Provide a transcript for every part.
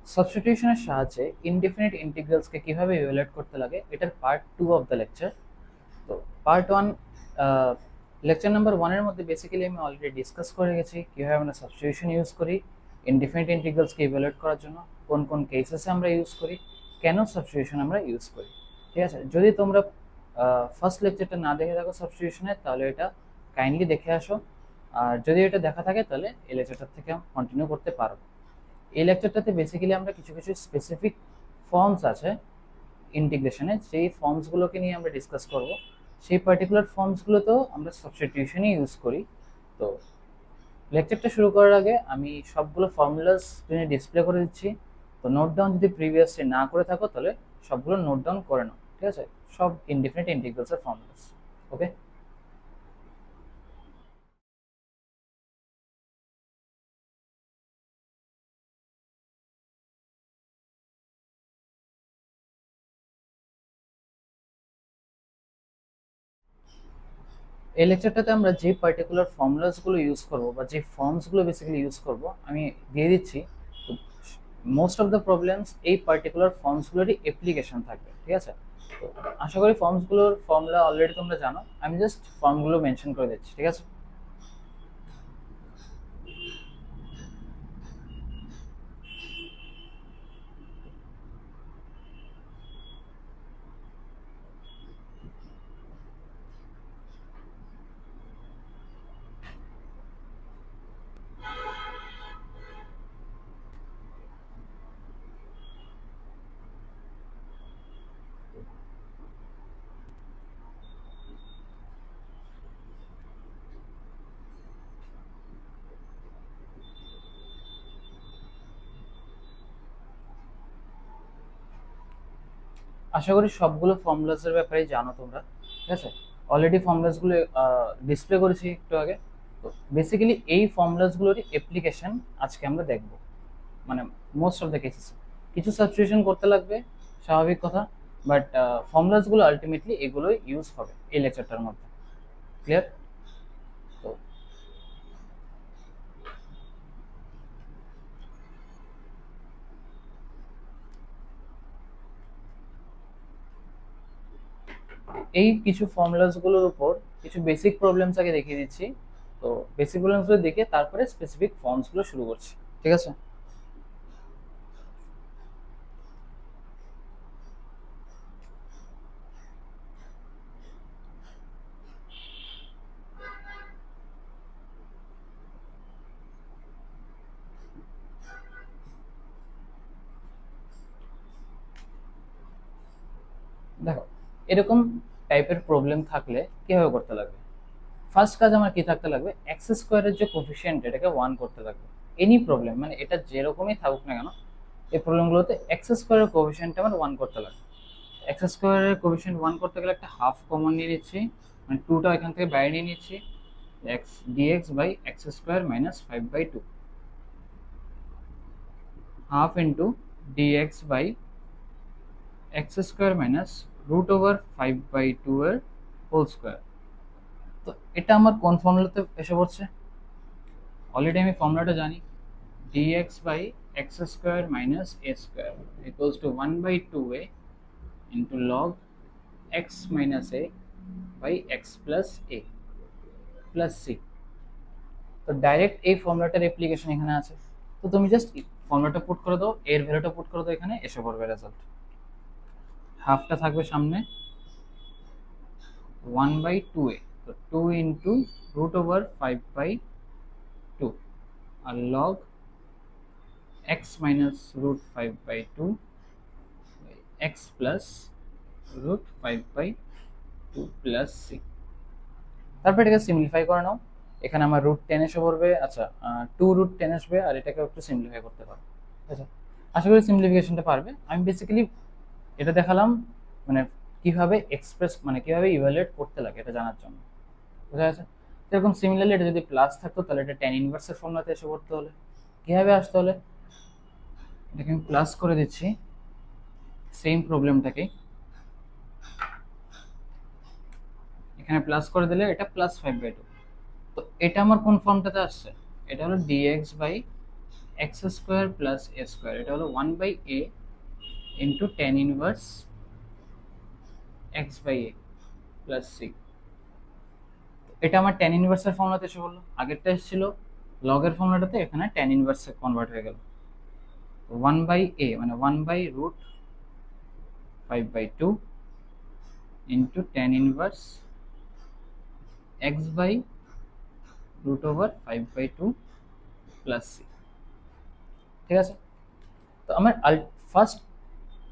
সাবস্টিটিউশনের সাহায্যে ইনডিফিনিট ইন্টিগ্রালসকে কিভাবে ইভালুয়েট করতে লাগে এটার পার্ট 2 অফ দ্য লেকচার। তো পার্ট 1 লেকচার নাম্বার 1 এর মধ্যে বেসিক্যালি আমি অলরেডি ডিসকাস করে গেছি কিভাবে আমরা সাবস্টিটিউশন ইউজ করি ইনডিফিনিট ইন্টিগ্রালসকে ইভালুয়েট করার জন্য, কোন কোন কেসেসে আমরা ইউজ করি, কেন সাবস্টিটিউশন আমরা ইউজ করি। ঠিক আছে, যদি তোমরা ফার্স্ট লেকচারটা না দেখে থাকো সাবস্টিটিউশনের, তাহলে এটা কাইন্ডলি দেখে আসো। আর যদি এটা দেখা থাকে তাহলে এই লেকচারটার থেকে কন্টিনিউ করতে পারো। এই লেকচারটাতে বেসিক্যালি আমরা কিছু কিছু স্পেসিফিক ফর্মস আছে ইন্টিগ্রেশনে, সেই ফর্মসগুলোকে নিয়ে আমরা ডিসকাস করব। সেই পার্টিকুলার ফর্মসগুলোতেও আমরা সাবস্টিটিউশনই ইউজ করি। তো লেকচারটা শুরু করার আগে আমি সবগুলো ফর্মুলাস স্ক্রিনে ডিসপ্লে করে দিচ্ছি। তো নোট ডাউন যদি প্রিভিয়াসলি না করে থাকো তাহলে সবগুলো নোট ডাউন করে নাও। ঠিক আছে, সব ইনডিফিনিট ইন্টিগ্রালসের ফর্মুলাস। ওকে, এই লেকচারটাতে আমরা যে পার্টিকুলার ফর্মুলাসগুলো ইউজ করব বা যে ফর্মসগুলো বেসিক্যালি ইউজ করব আমি দিয়ে দিচ্ছি। তো মোস্ট অফ দ্য প্রবলেমস এই পার্টিকুলার ফর্মসগুলোরই অ্যাপ্লিকেশন থাকবে। ঠিক আছে, তো আশা করি ফর্মসগুলোর ফর্মুলা অলরেডি তোমরা জানো, আমি জাস্ট ফর্মগুলো মেনশন করে দিচ্ছি। ঠিক আছে, আশা করি সবগুলো ফর্মুলাসের ব্যাপারে জানো তোমরা। ঠিক আছে, অলরেডি ফর্মুলাসগুলো ডিসপ্লে করেছি একটু আগে। তো বেসিক্যালি এই ফর্মুলাসগুলোরই অ্যাপ্লিকেশন আজকে আমরা দেখব। মানে মোস্ট অফ দ্য কেসেস কিছু সাবস্টিটিউশন করতে লাগবে, স্বাভাবিক কথা, বাট ফর্মুলাসগুলো আলটিমেটলি এগুলোই ইউজ হবে এই লেকচারটার মধ্যে। ক্লিয়ার? তো এই কিছু ফর্মুলাসগুলোর উপর কিছু বেসিক প্রবলেমস আগে দেখিয়ে দিচ্ছি। তো বেসিক প্রবলেমসগুলো দেখে তারপরে স্পেসিফিক ফর্মসগুলো শুরু করছি। ঠিক আছে, দেখো এরকম টাইপের প্রবলেম থাকলে কিভাবে করতে লাগবে। ফার্স্ট কাজ আমার কি থাকতে লাগবে, এক্স স্কোয়ারের যে কোফিসিয়েন্ট এটাকে 1 করতে লাগবে। এনি প্রবলেম মানে এটা যেরকমই থাকুক না কেন, এই প্রবলেমগুলোতে এক্স স্কোয়ারের কোফিসিয়েন্ট আমার 1 করতে লাগবে। এক্স স্কোয়ারের কোফিসিয়েন্ট 1 করতে গেলে একটা হাফ কমন নিয়ে নিচ্ছি, মানে 2টা এখান থেকে বাইরে নিয়ে নিচ্ছি। X dx by x square minus 5/2, half into dx by x square minus √5/2 এর হোল স্কোয়ার। তো এটা আমার কোন ফর্মুলাতে এসে পড়ছে? অলরেডি আমি ফর্মুলাটা জানি, dx by x square minus a square equals to 1/2a into log x minus a by x plus a plus c। তো ডাইরেক্ট এই ফর্মুলাটার অ্যাপ্লিকেশন এখানে আছে। তো তুমি জাস্ট ফর্মুলাটা পুট করে দাও, এর ভ্যালুটা পুট করে দাও, এখানে এসে পড়বে রেজাল্ট। হাফটা থাকবে সামনে, 1/2a, তো 2 ইন্টু √5/2 আর log x minus √5/2 x plus √5/2 plus C. তারপর এটাকে সিম্পলিফাই করে নাও, এখানে আমার √10 এসে পড়বে। আচ্ছা, 2√10 আসবে, আর এটাকে একটু সিম্পলিফাই করতে পারো। আচ্ছা, আশা করি সিম্পলিফিকেশনটা পারবে। আমি বেসিক্যালি এটা দেখালাম মানে কিভাবে এক্সপ্রেস মানে কিভাবে ইভালুয়েট করতে লাগে এটা জানার জন্য। বুঝা গেছে? এরকম সিমিলারলি এটা যদি প্লাস থাকতো তাহলে এটা tan ইনভার্সের ফর্মুলাতে এসে পড়তে হলে কিভাবে আসতে হলে, এটাকে আমি প্লাস করে দিচ্ছি সেম প্রবলেমটাকে। এখানে প্লাস করে দিলে এটা +5/2। তো এটা আমার কোন ফর্মটাতে আসছে? এটা হলো dx by x square plus a square, এটা হলো 1/a into tan inverse x/a plus C. এটা আমার টেন ইনভার্সের ফর্মুলাতে এসে বললো, আগেরটা এসেছিল লগের ফর্মুলাটাতে, এখানে টেন ইনভার্সে কনভার্ট হয়ে গেল। 1/a মানে 1/√5/2 into tan inverse x/√5/2 plus C. ঠিক আছে, তো আমার ফার্স্ট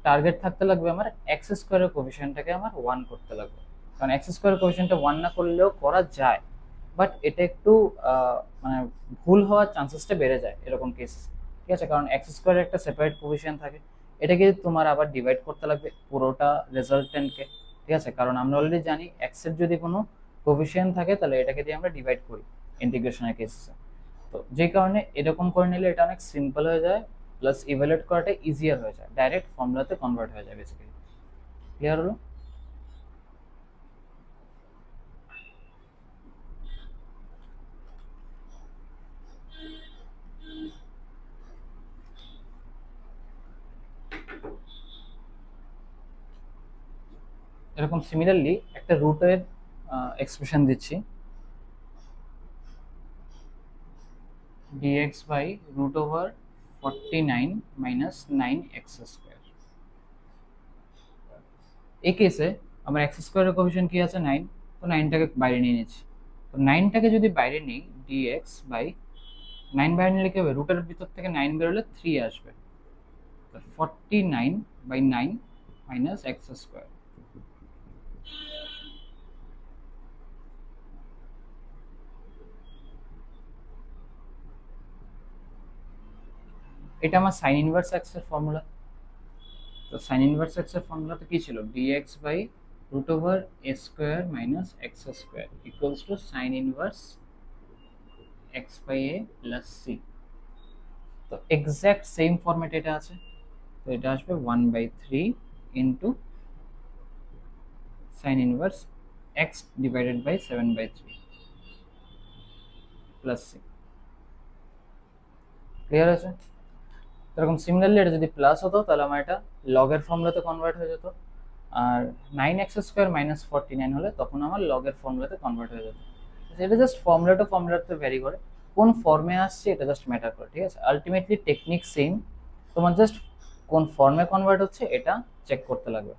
টার্গেট থাকতে লাগবে আমার এক্স স্কোয়ারের কোএফিসিয়েন্টটাকে আমার 1 করতে লাগবে, কারণ এক্স স্কোয়ারের কোএফিসিয়েন্টটা 1 না করলেও করা যায়, বাট এটা একটু মানে ভুল হওয়ার চান্সেসটা বেড়ে যায় এরকম কেস। ঠিক আছে, কারণ এক্স স্কোয়ারের একটা সেপারেট কোএফিসিয়েন্ট থাকে, এটাকে তোমার আবার ডিভাইড করতে লাগবে পুরোটা রেজাল্টেন্টকে। ঠিক আছে, কারণ আমরা অলরেডি জানি এক্স এর যদি কোনো কোএফিসিয়েন্ট থাকে তাহলে এটাকে দিয়ে আমরা ডিভাইড করি ইন্টিগ্রেশনের কেসে। তো যে কারণে এরকম করে নিলে এটা অনেক সিম্পল হয়ে যায়, প্লাস ইভ্যালুয়েট করাটা ইজিয়ার হয়ে যায়, ডাইরেক্ট ফর্মুলাতে কনভার্ট হয়ে যায় বেসিক্যালি। ক্লিয়ার হলো? এরকম সিমিলারলি একটা রুটের এক্সপ্রেশন দিচ্ছি, dx by √49 minus 9x square. এই কেসে আমার এক্স স্কোয়ারের কোএফিসিয়েন্ট কি আছে 9, তো 9টাকে বাইরে নিয়ে নিচ্ছি। তো 9টাকে যদি বাইরে নিই, dx বাই 9 বাইরে নিলে কি হবে, রুটের ভিতর থেকে 9 বেরোলে 3 আসবে, 49/9 মাইনাস এক্স স্কোয়ার। এটা আমার সাইন ইনভার্স এক্স এর ফর্মুলা। তো সাইন ইনভার্স এক্স এর ফর্মুলাতে কি ছিল, dx by √a square minus x square equals to sine inverse x/a plus C. তো এক্স্যাক্ট সেম ফরম্যাট এটা আছে, তো এটা আসবে 1/3 into sine inverse x divided by 7/3 plus C. Clear আছে? এরকম সিমিলারলি এটা যদি প্লাস হতো তাহলে আমার এটা লগের ফর্মুলাতে কনভার্ট হয়ে যেত, আর 9x² মাইনাস 49 হলে তখন আমার লগের ফর্মুলাতে কনভার্ট হয়ে যেত। এটা জাস্ট ফর্মুলাতে ভ্যারি করে, কোন ফর্মে আসছে এটা জাস্ট ম্যাটার করে। ঠিক আছে, আলটিমেটলি টেকনিক সেম, তোমার জাস্ট কোন ফর্মে কনভার্ট হচ্ছে এটা চেক করতে লাগবে।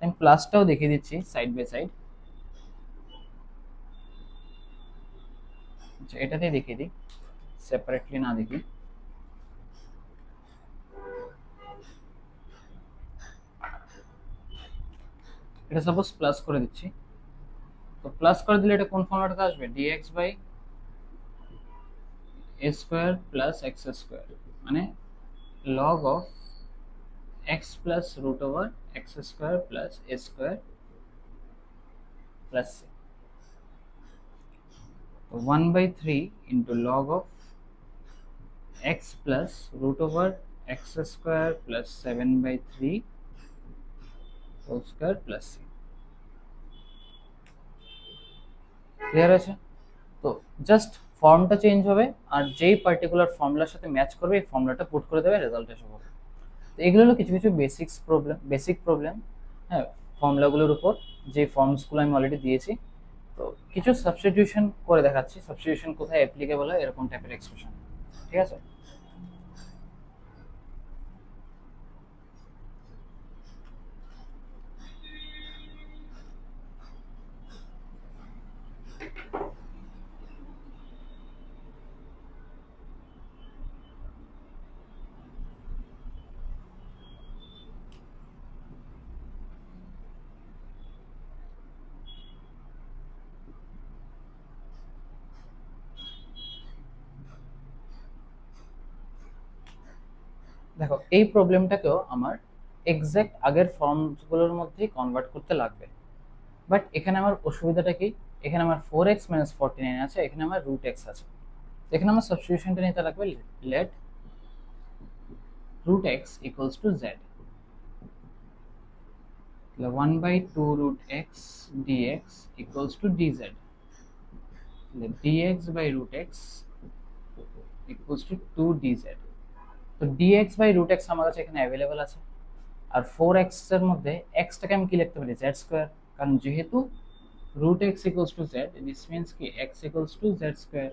আমি প্লাসটাও দেখিয়ে দিচ্ছি সাইড বাই সাইড, এটাতেই দেখিয়ে দিই, সেপারেটলি না দেখি। এটা সাপোজ প্লাস করে দিচ্ছি, তো প্লাস করে দিলে এটা কোন ফর্মুলাটাতে আসবে, dx by a square plus x square, মানে log of x plus root over x square plus a square plus c. 1/3 into log of x plus root over x square plus 7/3 whole square plus c. Clear আছে? তো just ফর্মটা change হবে, আর যেই particular ফর্মুলার সাথে match করবে এই ফর্মুলাটা put করে দেবে, রেজাল্ট এসে হবে। তো এগুলো হলো কিছু কিছু বেসিক প্রবলেম, হ্যাঁ, ফর্মুলাগুলোর উপর যে ফর্মসগুলো আমি অলরেডি দিয়েছি। তো কিছু সাবস্টিটিউশন করে দেখাচ্ছি, সাবস্টিটিউশন কোথায় অ্যাপ্লিকেবল হয় এরকম টাইপের এক্সপ্রেশন। ঠিক আছে, দেখো এই প্রবলেমটাকেও আমার এক্স্যাক্ট আগের ফর্মগুলোর মধ্যেই কনভার্ট করতে লাগবে, বাট এখানে আমার অসুবিধাটা কি, এখানে আমার 4x মাইনাস 49 আছে, এখানে আমার √x আছে। এখানে আমার সাবস্টিটিউশনটা নিতে লাগবে, let √x equals to z, 1/2 √x dx equals to dz, dx by √x equals to 2 dz. তো dx বাই রুট এক্স আমার কাছে এখানে অ্যাভেলেবল আছে, আর 4x এর মধ্যে এক্সটাকে আমি কি লিখতে পারি জেড স্কোয়ার, কারণ যেহেতু root X equals to Z, this means কি X equals to Z square.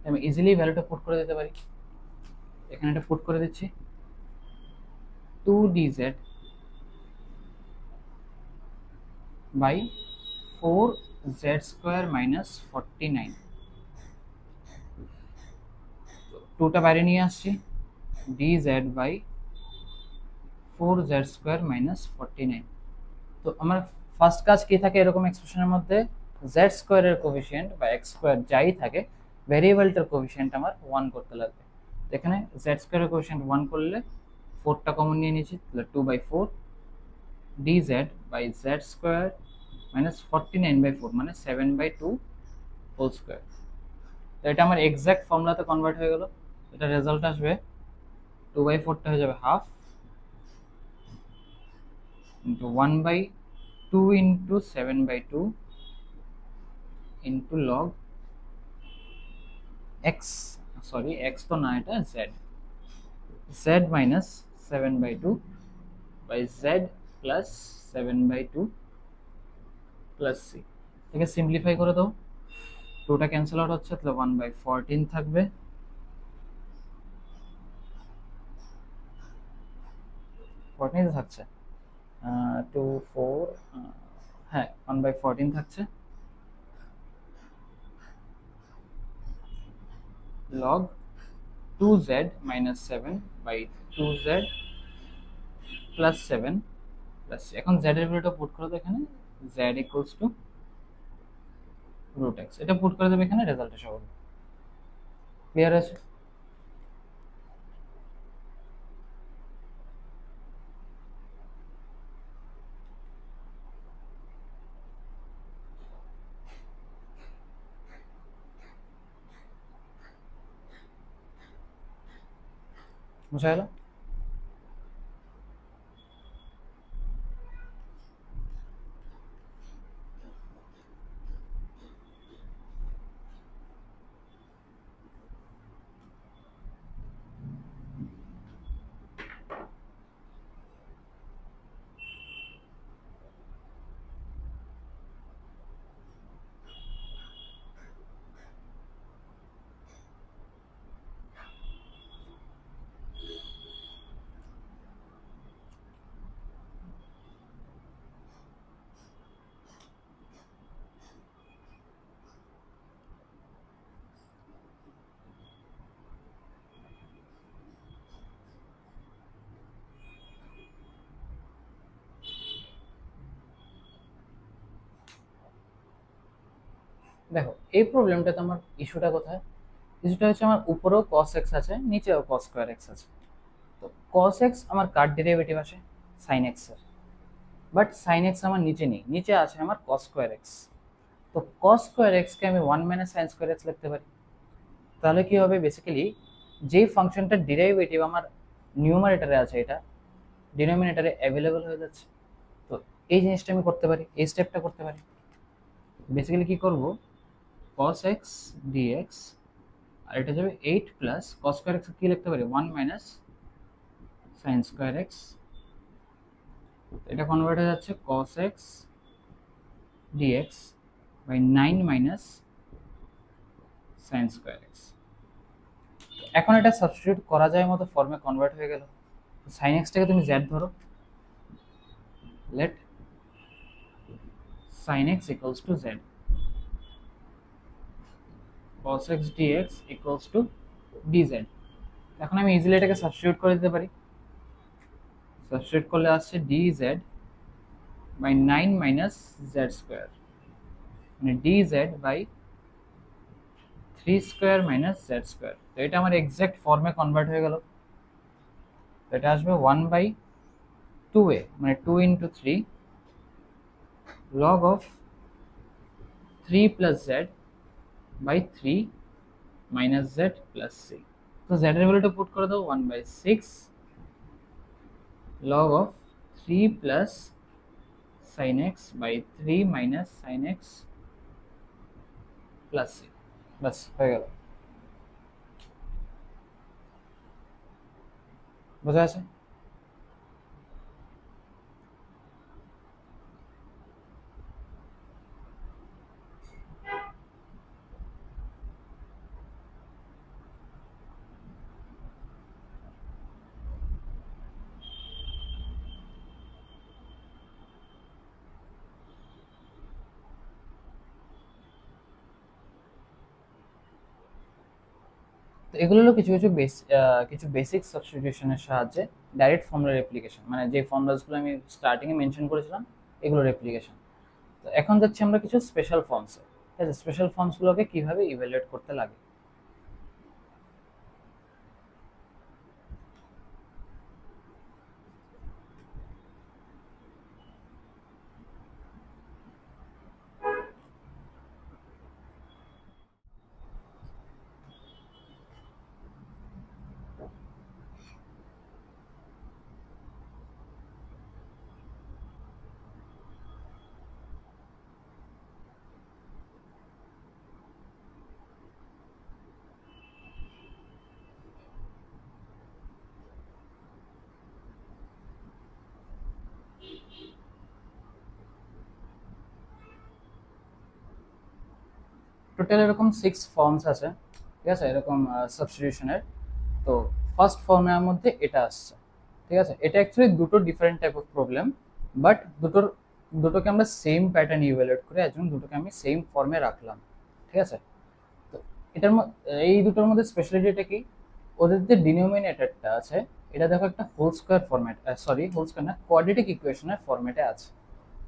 আমি ইজিলি ভ্যালুটা পুট করে দিতে পারি, এখানে এটা পুট করে দিচ্ছি 2dz by 4z square minus 49, টুটা বাইরে নিয়ে আসছি, dz by 4z square minus 49। তো আমার ফার্স্ট কাজ কি থাকে এরকম এক্সপ্রেশনের মধ্যে, জেড স্কোয়ারের কোফিসিয়েন্ট বা এক্স স্কোয়ার যাই থাকে ভেরিয়েবলটার কোফিসিয়েন্ট আমার 1 করতে লাগবে। তো এখানে জেড স্কোয়ারের কোফিসিয়েন্ট 1 করলে 4টা কমন নিয়ে নিয়েছি, তাহলে 2/4 dz by z square minus 49/4 মানে 7/2 হোল স্কোয়ার। তো এটা আমার এক্সাক্ট ফর্মুলাতে কনভার্ট হয়ে গেল। এটা রেজাল্ট আসবে 2/4টা হয়ে যাবে half into 1/2 into 7/2 into log x, sorry x তো না, এটা z, z minus 7/2 by z plus 7/2 plus C. এটাকে সিম্পলিফাই করে দাও, টুটা ক্যান্সেল আউট হচ্ছে, তাহলে 1/14 থাকবে, 14 থাকছে 2 4, হ্যাঁ 1/14 থাকছে, log 2z minus 7 by 2z plus 7 plus, এখন z এর ভ্যালুটা পুট করে দাও এখানে, z equals to root x, এটা পুট করে দেবে এখানে, রেজাল্ট এসে হবে। ক্লিয়ার আছে? বুঝা গেল? দেখো এই প্রবলেমটাতে আমার ইস্যুটা কোথায়, ইস্যুটা হচ্ছে আমার উপরেও cos x আছে, নিচেও cos স্কয়ার x আছে। তো cos x আমার কার ডেরিভেটিভ আসে sin x এর, বাট sin x আমার নিচে নেই, নিচে আছে আমার cos স্কয়ার x। তো cos স্কয়ার x কে আমি 1 মাইনাস sin স্কয়ার x লিখতে পারি। তাহলে কি হবে, বেসিক্যালি যেই ফাংশনটার ডেরিভেটিভ আমার নিউমারেটরে আছে এটা ডিনোমিনেটরে অ্যাভেলেবল হয়ে যাচ্ছে। তো এই জিনিসটা আমি করতে পারি, এই স্টেপটা করতে পারি। বেসিক্যালি কি করব, cos x dx, আর এটা যাবে 8 প্লাস cos স্কয়ার x কি লিখতে পারি 1 মাইনাস sin স্কয়ার x, এটা কনভার্ট হয়ে যাচ্ছে cos x dx by 9 minus sin square x। এখন এটা সাবস্টিটিউট করা যায় মতো ফর্মে কনভার্ট হয়ে গেল। sin x টাকে তুমি z ধরো, let sin x equals to z, cos x dx equals to dz। এখন আমি ইজিলি এটাকে সাবস্টিটিউট করে দিতে পারি, সাবস্টিটিউট করলে আসছে dz by 9 minus z square, মানে dz by 3 square minus z square. তো এটা আমার এক্সাক্ট ফর্মে কনভার্ট হয়ে গেল। তো এটা আসবে 1/2a মানে 2 into 3 log of 3 plus z by 3 minus z plus c। তো z এর ভ্যালুটা পুট করে দাও 1/6 log of 3 plus sin x by 3 minus sin x plus c। বাস হয়ে গেল। বোঝা আছে? তো এগুলো হলো কিছু বেসিক সাবস্টিটিউশনের সাহায্যে ডাইরেক্ট ফর্মুলা রেপ্লিকেশন, মানে যে ফর্মুলাসগুলো আমি স্টার্টিং এ মেনশন করেছিলাম এগুলো রেপ্লিকেশন। তো এখন যাচ্ছি আমরা কিছু স্পেশাল ফর্মসে। ঠিক আছে, স্পেশাল ফর্মসগুলোকে কিভাবে ইভ্যালুয়েট করতে লাগে। টোটাল এরকম 6 ফর্মস আছে। ঠিক আছে, এরকম সাবস্টিটিউশনের। তো ফার্স্ট ফর্মের মধ্যে এটা আসছে। ঠিক আছে, এটা অ্যাকচুয়ালি দুটো different type of problem, but দুটোকে আমরা সেম প্যাটার্ন ইভ্যালুয়েট করে একজন দুটোকে আমি সেম ফর্মে রাখলাম। ঠিক আছে, তো এই দুটোর মধ্যে স্পেশালিটিটা কি, ওদের যে ডিনোমিনেটরটা আছে এটা দেখো একটা whole square format, sorry whole square না, কোয়াড্রেটিক ইকুয়েশনের ফরম্যাটে আছে।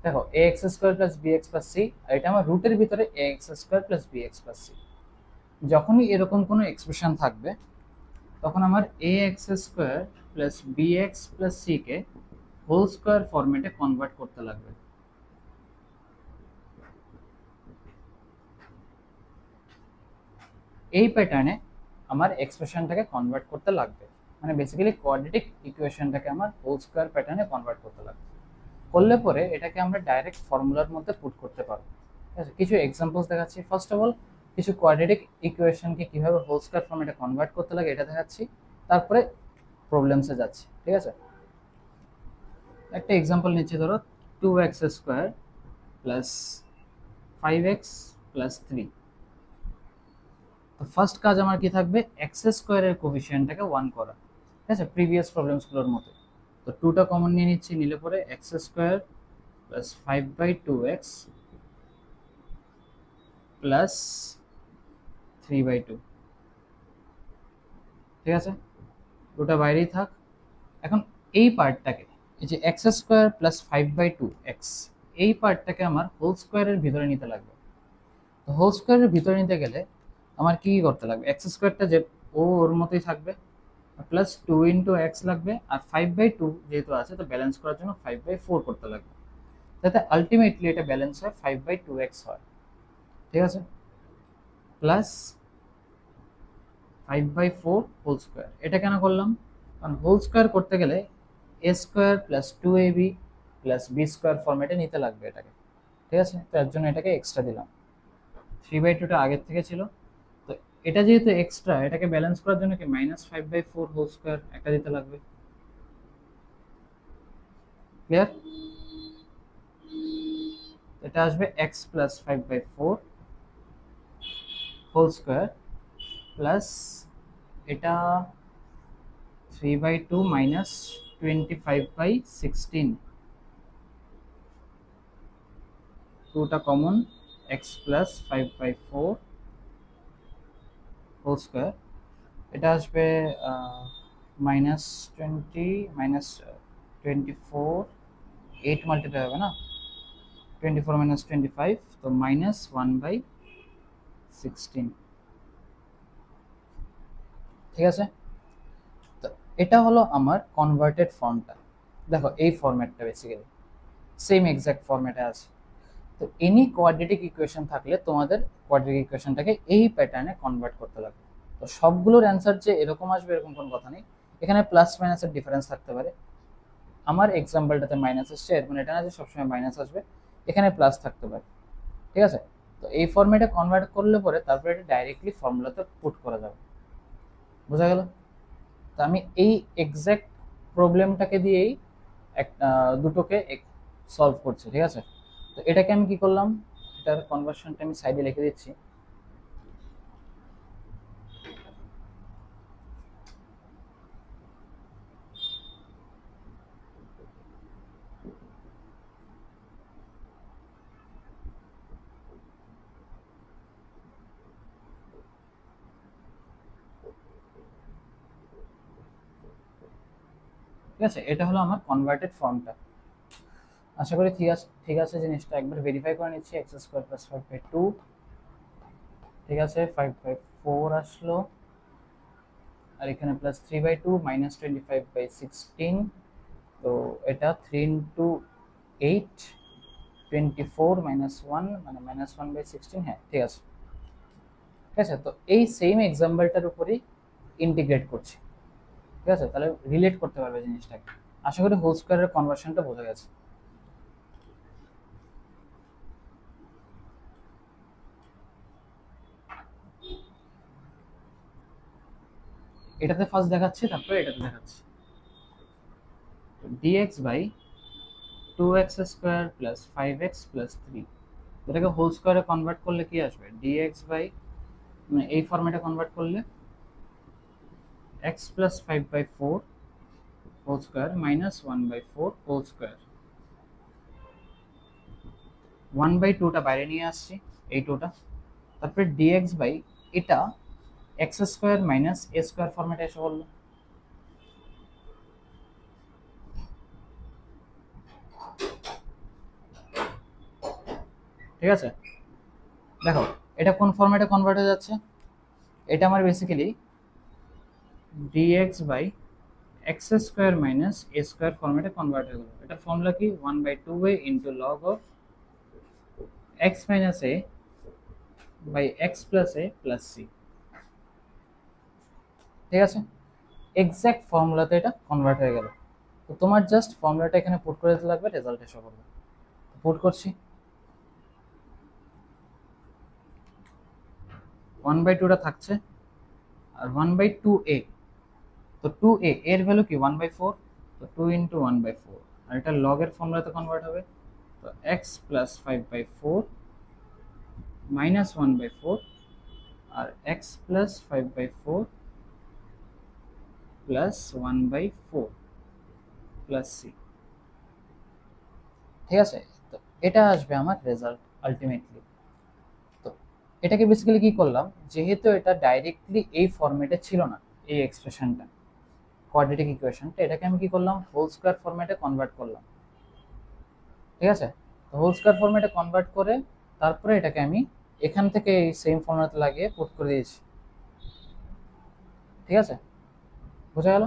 দেখো A X square plus B X plus C, আর এটা আমার রুটের ভিতরে A X square plus B X plus C. যখনই এরকম কোনো এক্সপ্রেশন থাকবে তখন আমার A X square plus B X plus C কে হোল স্কোয়ার ফরম্যাটে কনভার্ট করতে লাগবে। এই প্যাটার্নে আমার এক্সপ্রেশনটাকে কনভার্ট করতে লাগবে, মানে বেসিক্যালি কোয়াড্রেটিক ইকুয়েশনটাকে আমার হোল স্কোয়ার প্যাটার্নে কনভার্ট করতে লাগবে। করলে পরে এটাকে আমরা ডাইরেক্ট ফর্মুলার মধ্যে পুট করতে পারবো। ঠিক আছে, কিছু এক্সাম্পলস দেখাচ্ছি। ফার্স্ট অফ অল কিছু কোয়াড্রেটিক ইকুয়েশনকে কিভাবে হোল স্কোয়ার ফর্মেটে কনভার্ট করতে লাগে এটা দেখাচ্ছি, তারপরে প্রবলেমসে যাচ্ছি। ঠিক আছে, একটা এক্সাম্পল নিচ্ছি, ধরো 2x² প্লাস 5x প্লাস 3। তো ফার্স্ট কাজ আমার কি থাকবে, x² কোফিসিয়েন্টটাকে 1 করা। ঠিক আছে, প্রিভিয়াস প্রবলেমসগুলোর মতো। তো 2টা কমন নিয়ে নিচ্ছি, নিলে পরে x² প্লাস 5/2x প্লাস 3/2। ঠিক আছে, 2টা বাইরেই থাক। এখন এই পার্টটাকে, এই যে x² প্লাস 5/2x, এই পার্টটাকে আমার হোল স্কোয়ারের ভিতরে নিতে লাগবে। তো হোল স্কোয়ারের ভিতরে নিতে গেলে আমার কি করতে লাগবে, x² যে ওর মতোই থাকবে, প্লাস 2 × x লাগবে, আর 5/2 যেহেতু আছে তো ব্যালেন্স করার জন্য 5/4 করতে লাগবে, যাতে আলটিমেটলি এটা ব্যালেন্স হয় 5/2x হয়। ঠিক আছে, প্লাস 5/4 হোল স্কোয়ার। এটা কেন করলাম, কারণ হোল স্কোয়ার করতে গেলে a² plus 2ab plus b² ফরম্যাটে নিতে লাগবে এটাকে। ঠিক আছে, তার জন্য এটাকে এক্সট্রা দিলাম। 3/2টা আগের থেকে ছিল, তো এটা যেহেতু এক্সট্রা, এটাকে ব্যালেন্স করার জন্য কি -5/4 হোল স্কোয়ার একটা দিতে লাগবে। ক্লিয়ার? এটা আসবে x plus 5/4 whole square plus এটা 3/2 মাইনাস 25/16, 2টা কমন, x প্লাস 5/4 হোল স্কোয়ার। এটা আসবে -20 মাইনাস 24, 8 মাল্টিপ্লাই হবে না, 24 মাইনাস 25, তো -1/16। ঠিক আছে, তো এটা হলো আমার কনভার্টেড ফর্মটা। দেখো এই ফরম্যাটটা বেসিক্যালি সেম এক্সাক্ট ফরম্যাটে আছে। তো এনি কোয়াড্রেটিক ইকুয়েশন থাকলে তোমাদের কোয়াড্রেটিক ইকুয়েশনটাকে এই প্যাটার্নে কনভার্ট করতে লাগবে। তো সবগুলোর অ্যান্সার যে এরকম আসবে এরকম কোনো কথা নেই, এখানে প্লাস মাইনাসের ডিফারেন্স থাকতে পারে। আমার এক্সাম্পলটাতে মাইনাস আসছে, এর মানে এটা না যে সবসময় মাইনাস আসবে, এখানে প্লাস থাকতে পারে। ঠিক আছে, তো এই ফর্মেটে কনভার্ট করলে পরে তারপরে এটা ডাইরেক্টলি ফর্মুলাতে পুট করা যাবে। বোঝা গেল? তো আমি এই এক্সাক্ট প্রবলেমটাকে দিয়েই দুটোকে সলভ করছে, ঠিক আছে। তো এটাকে আমি কি করলাম, এটার কনভার্সনটা আমি সাইডে লিখে দিচ্ছি। ঠিক আছে, এটা হলো আমার কনভার্টেড ফর্মটা। আশা করি ঠিক আছে জিনিসটা একবার ভেরিফাই করে নিচ্ছি। এক্স স্কোয়ার প্লাস 5/2, ঠিক আছে, 5/4 আসলো, আর এখানে প্লাস 3/2 মাইনাস 25/16। তো এটা 3 ইন্টু 8, 24 মাইনাস 1 মানে -1/16। হ্যাঁ ঠিক আছে, ঠিক আছে। তো এই সেম এক্সাম্পলটার উপরেই ইন্টিগ্রেট করছি, ঠিক আছে, তাহলে রিলেট করতে পারবে জিনিসটাকে। আশা করি হোল স্কোয়ারের কনভার্সনটা বোঝা গেছে। এটাতে ফার্স্ট দেখাচ্ছি, তারপরে এটাতে দেখাচ্ছি। Dx by 2x² plus 5x plus 3, এটাকে হোল স্কোয়ারে কনভার্ট করলে কি আসবে, ডিএক্স বাই, মানে এই ফর্মেটে কনভার্ট করলে x plus 5/4 whole square minus 1/4 whole square. 1/2টা বাইরে নিয়ে আসছি, এই টুটা, তারপরে ডিএক্স বাই এটা x² মাইনাস a² ফর্মেটে এসে বললো। ঠিক আছে, দেখো এটা কোন ফর্মেটে কনভার্ট হয়ে যাচ্ছে, এটা আমার basically dx by x² minus a² ফর্মেটে কনভার্ট হয়ে গেল। এটার ফর্মুলা কি, 1/2a into log of x minus a by x plus a plus c। ঠিক আছে, এক্স্যাক্ট ফর্মুলাতে এটা কনভার্ট হয়ে গেল। তো তোমার জাস্ট ফর্মুলাটা এখানে পুট করে দিতে লাগবে, রেজাল্ট এসে পড়বে। পুট করছি, 1/2টা থাকছে, আর 1/2a, তো 2a এর ভ্যালু কি 1/4, তো 2 ইন্টু 1/4, আর এটা লগের ফর্মুলাতে কনভার্ট হবে। তো x প্লাস 5/4 মাইনাস 1/4, আর x plus 5/4 plus 1/4 plus c। ঠিক আছে, তো এটা আসবে আমার রেজাল্ট আলটিমেটলি। তো এটাকে বেসিক্যালি কি করলাম, যেহেতু এটা ডাইরেক্টলি এই ফরম্যাটে ছিল না, এই এক্সপ্রেশনটা কোয়াড্রেটিক ইকুয়েশনটা, এটাকে আমি কি করলাম, হোল স্কয়ার ফরম্যাটে কনভার্ট করলাম। ঠিক আছে, তো হোল স্কয়ার ফরম্যাটে কনভার্ট করে তারপরে এটাকে আমি এখান থেকে এই সেম ফর্মুলাতে লাগিয়ে পুট করে দিয়েছি। ঠিক আছে, বোঝা গেল?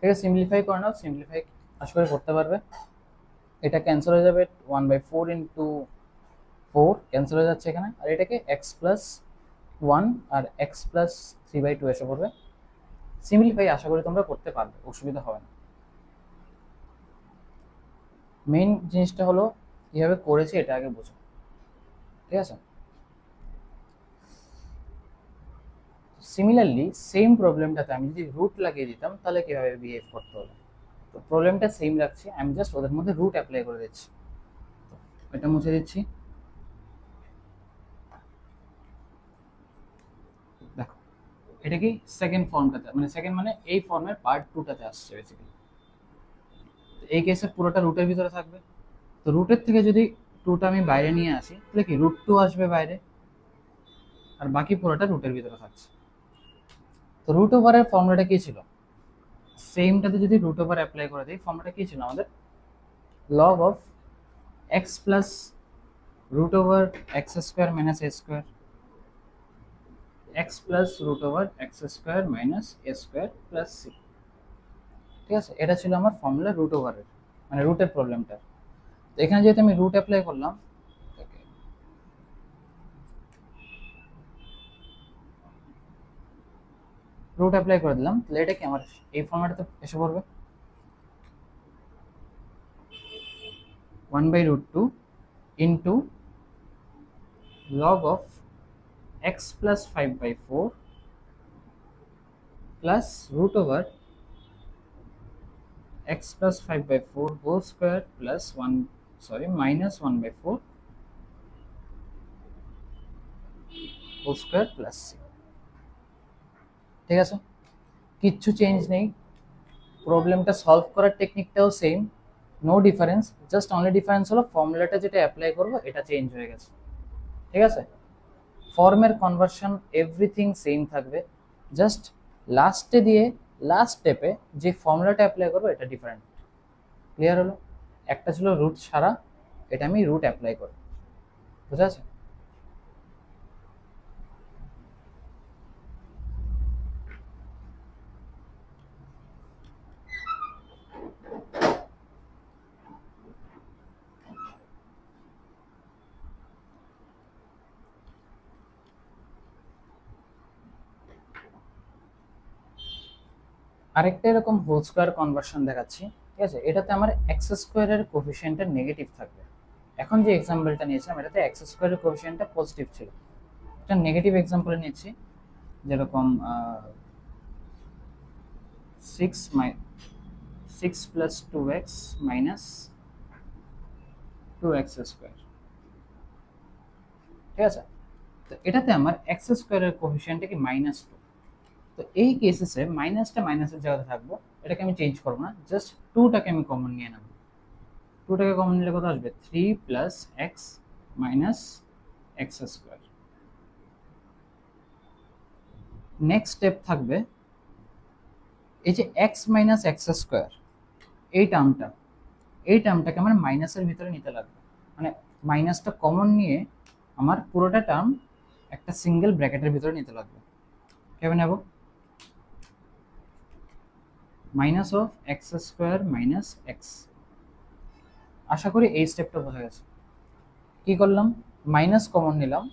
এটা সিম্পলিফাই করে নাও, সিম্পলিফাই আশা করি করতে পারবে। এটা ক্যান্সেল হয়ে যাবে, 1/4 ইন্টু 4 ক্যান্সেল হয়ে যাচ্ছে এখানে, আর এটাকে এক্স প্লাস 1 আর এক্স প্লাস 3/2 এসে পড়বে। সিম্পলিফাই আশা করি তোমরা করতে পারবে, অসুবিধা হবে না। মেইন জিনিসটা হলো কিভাবে করেছি এটা আগে বোঝো। ঠিক আছে, সিমিলারলি সেম প্রবলেমটাতে আমি যদি রুট লাগিয়ে দিতাম তাহলে কিভাবে বিহেভ করতে হলো। তো প্রবলেমটা সেম রাখছি, আমি জাস্ট ওদের মধ্যে রুট অ্যাপ্লাই করে দিচ্ছি। এটা মুছে দিচ্ছি। দেখো এটা কি সেকেন্ড ফর্মটাতে, মানে সেকেন্ড মানে এই ফর্মের পার্ট 2টাতে আসছে বেসিক্যালি। এই কেসে পুরোটা রুটের ভিতরে থাকবে। তো রুটের থেকে যদি 2টা আমি বাইরে নিয়ে আসি তাহলে কি √2 আসবে বাইরে, আর বাকি পুরোটা রুটের ভিতরে থাকছে। তো রুট ওভারের ফর্মুলাটা কি ছিল, সেমটাতে যদি রুট ওভার অ্যাপ্লাই করে দিই, ফর্মুলাটা কি ছিল আমাদের, log of x plus root over x² minus a² x plus root over x² minus a² plus c। ঠিক আছে, এটা ছিল আমার ফর্মুলা রুট ওভারের, মানে রুটের প্রবলেমটা। তো এখানে যেহেতু আমি রুট অ্যাপ্লাই করলাম, রুট অ্যাপ্লাই করে দিলাম, তাহলে এটা কি আমার এই ফর্ম্যাটে এসে পড়বে, 1/√2 into log of x plus 5/4 plus root over x plus 5/4 whole square plus 1 minus 1/4 whole square plus c। ঠিক আছে, কিচ্ছু চেঞ্জ নেই, প্রবলেমটা সলভ করার টেকনিকটাও same, no difference, just only difference হলো ফর্মুলাটা যেটা অ্যাপ্লাই করবো এটা চেঞ্জ হয়ে গেছে। ঠিক আছে, ফর্মের কনভার্সন এভরিথিং সেম থাকবে, জাস্ট লাস্টে দিয়ে লাস্ট স্টেপে যে ফর্মুলাটা অ্যাপ্লাই করবো এটা ডিফারেন্ট। ক্লিয়ার হলো? একটা ছিল রুট ছাড়া, এটা আমি রুট অ্যাপ্লাই করব। বুঝা আছে? আরেকটা এরকম হোল স্কোয়ার কনভার্সন দেখাচ্ছি। ঠিক আছে, এটাতে আমার এক্স স্কোয়ারের কোফিসিয়েন্টটা নেগেটিভ থাকবে। এখন যে এক্সাম্পলটা নিয়েছিলাম এটাতে এক্স স্কোয়ারের কোফিসিয়েন্টটা পজিটিভ ছিল, এটা নেগেটিভ এক্সাম্পলে নিচ্ছি। যেরকম 6 plus 2x minus 2x square. ঠিক আছে, তো এটাতে আমার এক্স স্কোয়ারের কোফিসিয়েন্টটা কি -2। তো এই কেসেসে মাইনাসটা মাইনাসের জায়গাতে থাকবো, এটাকে আমি চেঞ্জ করবো না, জাস্ট 2টাকে আমি কমন নিয়ে নেব। 2টাকে কমন নিলে কত আসবে? 3 plus X minus x square. Next step থাকবে এই যে এক্স মাইনাস এক্স স্কোয়ার, এই টার্মটাকে আমার মাইনাসের ভিতরে নিতে লাগবে, মানে মাইনাসটা কমন নিয়ে আমার পুরোটা টার্ম একটা সিঙ্গেল ব্র্যাকেটের ভিতরে নিতে লাগবে। কেমন নেব? Minus of X square minus X. আশা করি এই স্টেপটা বোঝা গেছে। কি করলাম? মাইনাস কমন নিলাম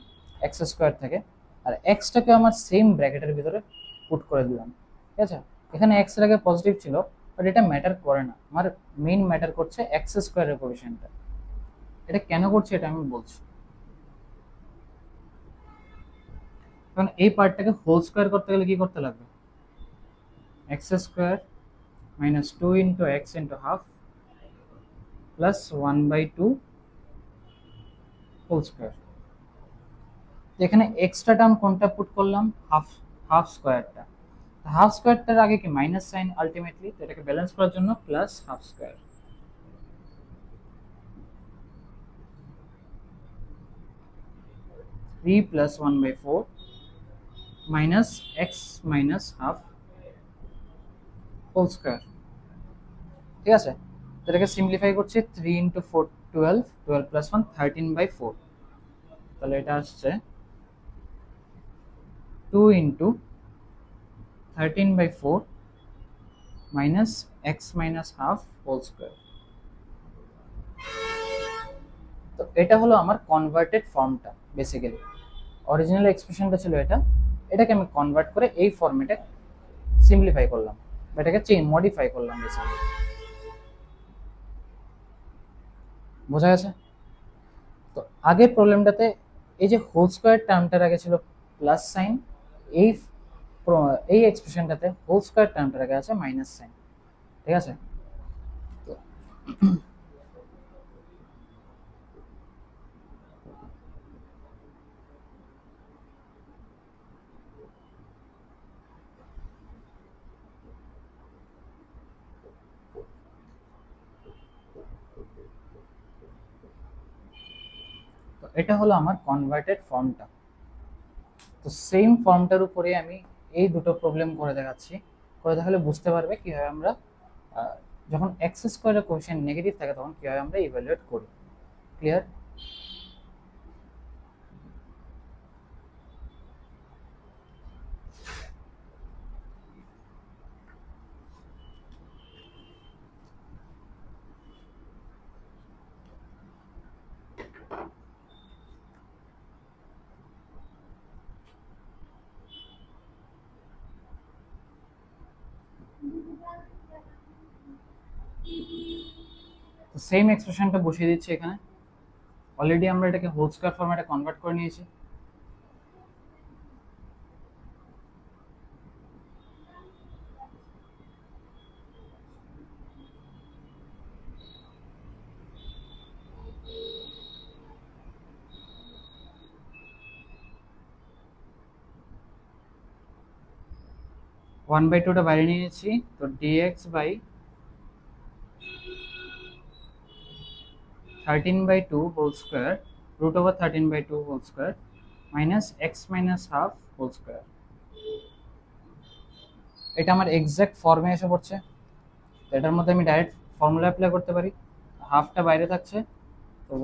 এক্স স্কোয়ার থেকে, আর এক্সটাকে আমার সেম ব্র্যাকেটের ভিতরে পুট করে দিলাম। ঠিক আছে, এখানে এক্স এর আগে পজিটিভ ছিল, বাট এটা ম্যাটার করে না, আমার মেইন ম্যাটার করছে এক্স স্কোয়ারের কোএফিসিয়েন্টটা। এটা কেন করছে এটা আমি বলছি। কারণ এই পার্টটাকে হোল স্কোয়ার করতে গেলে কি করতে লাগবে? X square minus 2 into x into half plus 1/2 whole square. এখানে এক্সট্রা টার্ম কোনটা পুট করলাম? হাফ স্কোয়ারটা। হাফ স্কোয়ারটার আগে কি মাইনাস সাইন আলটিমেটলি, তো এটাকে ব্যালেন্স করার জন্য plus half square. 3 plus 1/4 minus x minus half whole square. ঠিক আছে, এটাকে সিম্পলিফাই করছি, 3 ইন্টু 4 12, 12 প্লাস 1 13/4। তাহলে এটা আসছে 2 into 13/4 minus x minus half whole square. তো এটা হলো আমার কনভার্টেড ফর্মটা। বেসিক্যালি অরিজিনাল এক্সপ্রেশনটা ছিল এটা, এটাকে আমি কনভার্ট করে এই ফর্মেটে সিম্পলিফাই করলাম, বা এটাকে মডিফাই করলাম বেসিক্যালি। বোঝা গেছে? তো আগের প্রবলেমটাতে এই যে হোল স্কোয়ার টার্মটার আগে ছিল প্লাস সাইন, এই এই এক্সপ্রেশনটাতে হোল স্কোয়ার টার্মটার আগে আছে মাইনাস সাইন। ঠিক আছে, তো এটা হলো আমার কনভার্টেড ফর্মটা। তো সেম ফর্মটার উপরে আমি এই দুটো প্রবলেম করে দেখাচ্ছি, করে দেখালে বুঝতে পারবে কিভাবে আমরা যখন এক্স স্কোয়ারের কোএফিসিয়েন্ট নেগেটিভ থাকে তখন কিভাবে আমরা ইভ্যালুয়েট করি। ক্লিয়ার? তো সেম এক্সপ্রেশনটা বসিয়ে দিচ্ছি এখানে। অলরেডি আমরা এটাকে হোল স্কয়ার ফরম্যাটে কনভার্ট করে নিয়েছি। ওয়ান বাই টুটা বাইরে নিয়েছি, তো dx by 13/2 whole square root over 13/2 whole square minus x minus half whole square. এটা আমার এক্সাক্ট ফর্মে এসে পড়ছে, তো এটার মধ্যে আমি ডাইরেক্ট ফর্মুলা অ্যাপ্লাই করতে পারি। হাফটা বাইরে থাকছে, তো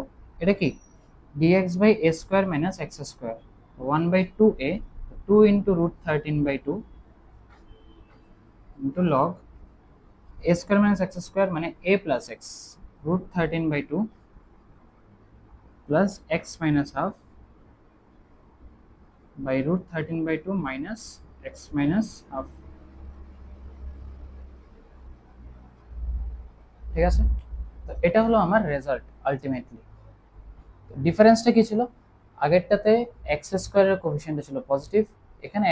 এটা কি DX by A square minus x square 1/2a 2 into root 13/2 into log A square minus x square মানে A plus X root 13/2 plus X minus half by root 13/2 minus x minus half. ঠিক আছে, তো এটা হলো আমার result ultimately. ডিফারেন্সটা কি ছিল? আগেরটাতে এক্স স্কোয়ারের কোফিসিয়েন্টটা ছিল পজিটিভ, এখানে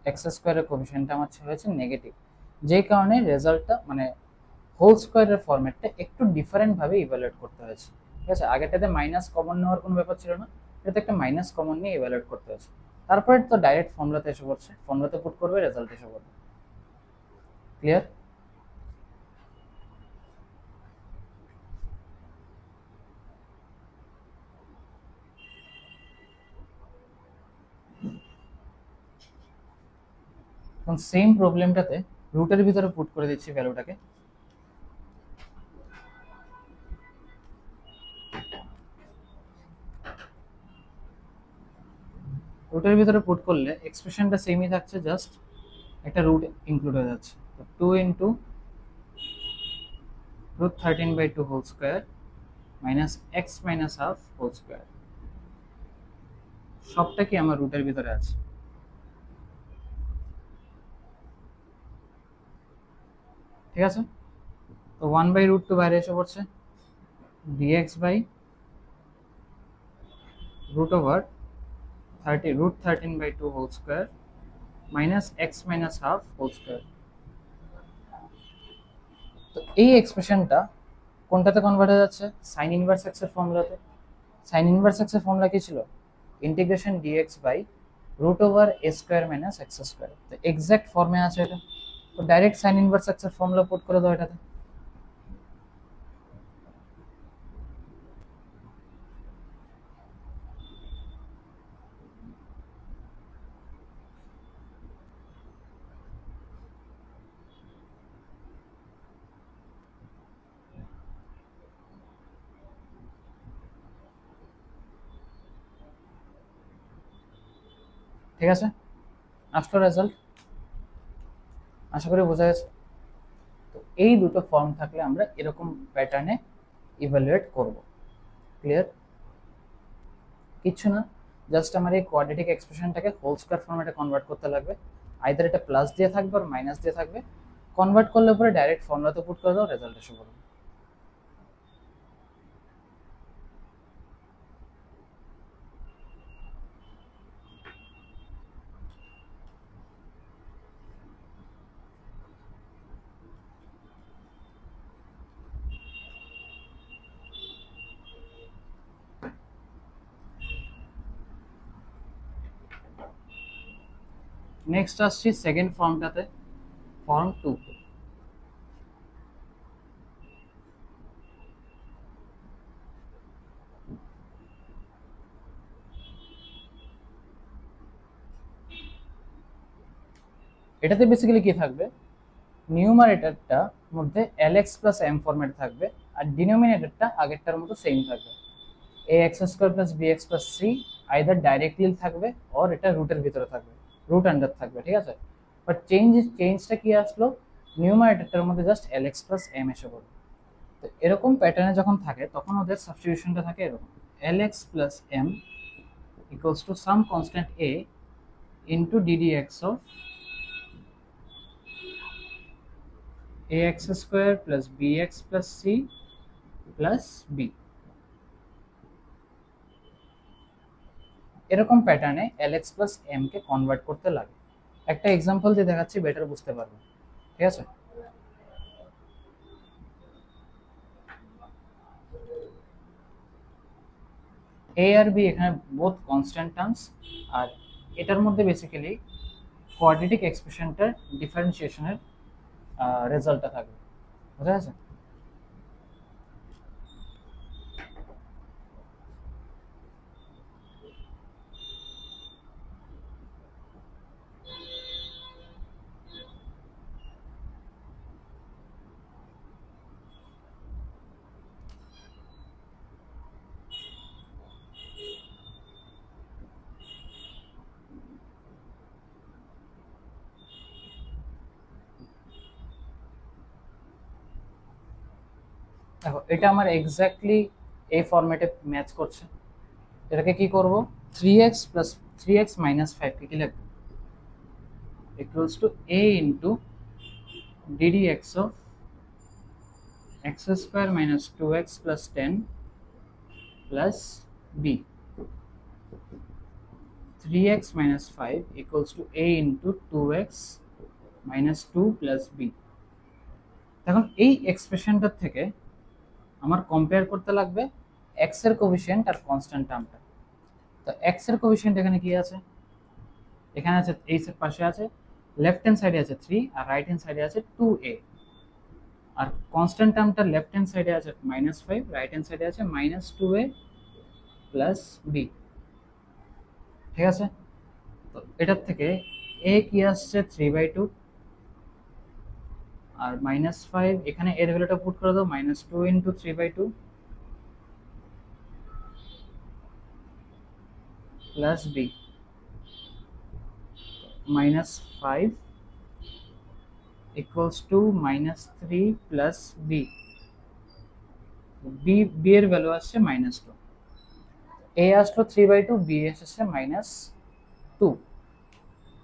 এক্স স্কোয়ারের কোফিসিয়েন্টটা আমার হয়েছে নেগেটিভ, যেই কারণে রেজাল্টটা মানে হোল স্কোয়ারের ফরম্যাটটা একটু ডিফারেন্টভাবে ইভ্যালুয়েট করতে হয়েছে। ঠিক আছে, আগেরটাতে মাইনাস কমন নেওয়ার কোনো ব্যাপার ছিল না, এটাতে একটা মাইনাস কমন নিয়ে ইভ্যালুয়েট করতে হয়েছে। তারপরে তো ডাইরেক্ট ফর্মুলাতে এসে পড়ছে, ফর্মুলাতে পুট করবে, রেজাল্ট এসে পড়বে। ক্লিয়ার? এখন সেম প্রবলেমটাতে রুটের ভিতরে পুট করে দিচ্ছি ভ্যালুটাকে। রুটের ভিতরে পুট করলে এক্সপ্রেশনটা সেমই থাকছে, জাস্ট একটা রুট ইনক্লুড হয়ে যাচ্ছে। তো 2 into root 13/2 whole square minus x minus half whole square, সবটা কি আমার রুটের ভিতরে আছে। ঠিক আছে, তো 1/√2 বাইরে এসে পড়ছে, dx by root over root 13/2 whole square minus x minus half whole square. তো এই এক্সপ্রেশনটা কোনটাতে কনভার্ট হয়ে যাচ্ছে? সাইন ইনভার্স এক্স এর ফর্মুলাতে। সাইন ইনভার্স এক্স এর ফর্মুলা কি ছিল? Integration dx by root over a square minus x square. তো এক্সাক্ট ফর্মে আছে এটা, তো ডাইরেক্ট সাইন ইনভার্স এক্স এর ফর্মুলা পুট করে দাও এটাতে। ঠিক আছে, আসলো রেজাল্ট, আশা করি বোঝা গেছে। তো এই দুটো ফর্ম থাকলে আমরা এরকম প্যাটার্নে ইভ্যালুয়েট করব। ক্লিয়ার? কিচ্ছু না, জাস্ট আমার এই কোয়াড্রেটিক এক্সপ্রেশনটাকে হোল স্কয়ার ফরম্যাটে কনভার্ট করতে লাগবে। আইদার এটা প্লাস দিয়ে থাকবে আর মাইনাস দিয়ে থাকবে, কনভার্ট করলে পরে ডাইরেক্ট ফর্মুলাতে পুট করে দাও, রেজাল্ট এসে পড়বে। নেক্সট আসছি সেকেন্ড ফর্মটাতে, ফর্ম 2। এটাতে বেসিক্যালি কি থাকবে? নিউমারেটরটা মধ্যে এলএক্স প্লাস এম ফরম্যাট থাকবে, আর ডিনোমিনেটরটা আগেরটার মতো সেম থাকবে। A X square plus B X plus C either directly থাকবে অর এটা রুটের ভিতরে থাকবে, রুট আন্ডার থাকবে। ঠিক আছে, বাট চেঞ্জটা কি আসলো? নিউমারেটরটার মধ্যে জাস্ট এলএক্স প্লাস এম এসে পড়বে। তো এরকম প্যাটার্নে যখন থাকে তখন ওদের সাবস্টিটিউশনটা থাকে এরকম, lx plus m equals to some constant a into d dx of ax square plus bx plus c plus b। এরকম প্যাটার্নে lx প্লাস m কে কনভার্ট করতে লাগে। একটা এক্সাম্পল দিয়ে দেখাচ্ছি, বেটার বুঝতে পারবে। ঠিক আছে, a আর b এখানে বোথ কনস্ট্যান্ট টার্মস, আর এটার মধ্যে বেসিক্যালি কোয়াড্রেটিক এক্সপ্রেশনটার ডিফারেন্সিয়েশনের রেজাল্টটা থাকবে। বুঝা গেছে? দেখো, এটা আমার এক্স্যাক্টলি এই ফরম্যাটে ম্যাচ করছে। এটাকে কি করব, 3x প্লাস 3x মাইনাস 5 কে কি লিখব, equals to a into ddx of x square minus 2x plus 10 plus b। 3x minus 5 equals to a into 2x minus 2 plus b। এখন এই এক্সপ্রেশনটা থেকে আমার কম্পেয়ার করতে লাগবে x এর কোএফিসিয়েন্ট আর কনস্ট্যান্ট টার্মটা। তো x এর কোএফিসিয়েন্ট এখানে কি আছে, এখানে আছে এই পাশে আছে, লেফট হ্যান্ড সাইডে আছে 3 আর রাইট হ্যান্ড সাইডে আছে 2a, আর কনস্ট্যান্ট টার্মটা লেফট হ্যান্ড সাইডে আছে -5, রাইট হ্যান্ড সাইডে আছে -2a প্লাস b। ঠিক আছে, তো এটার থেকে a কি আসছে 3/2 আর -5, এখানে এর ভ্যালুটা পুট করে দাও, -2 into 3/2 plus b, -5 equals two -3 plus b। b এর ভ্যালু আসছে -2, a আসলো 3/2, b এসেছে -2।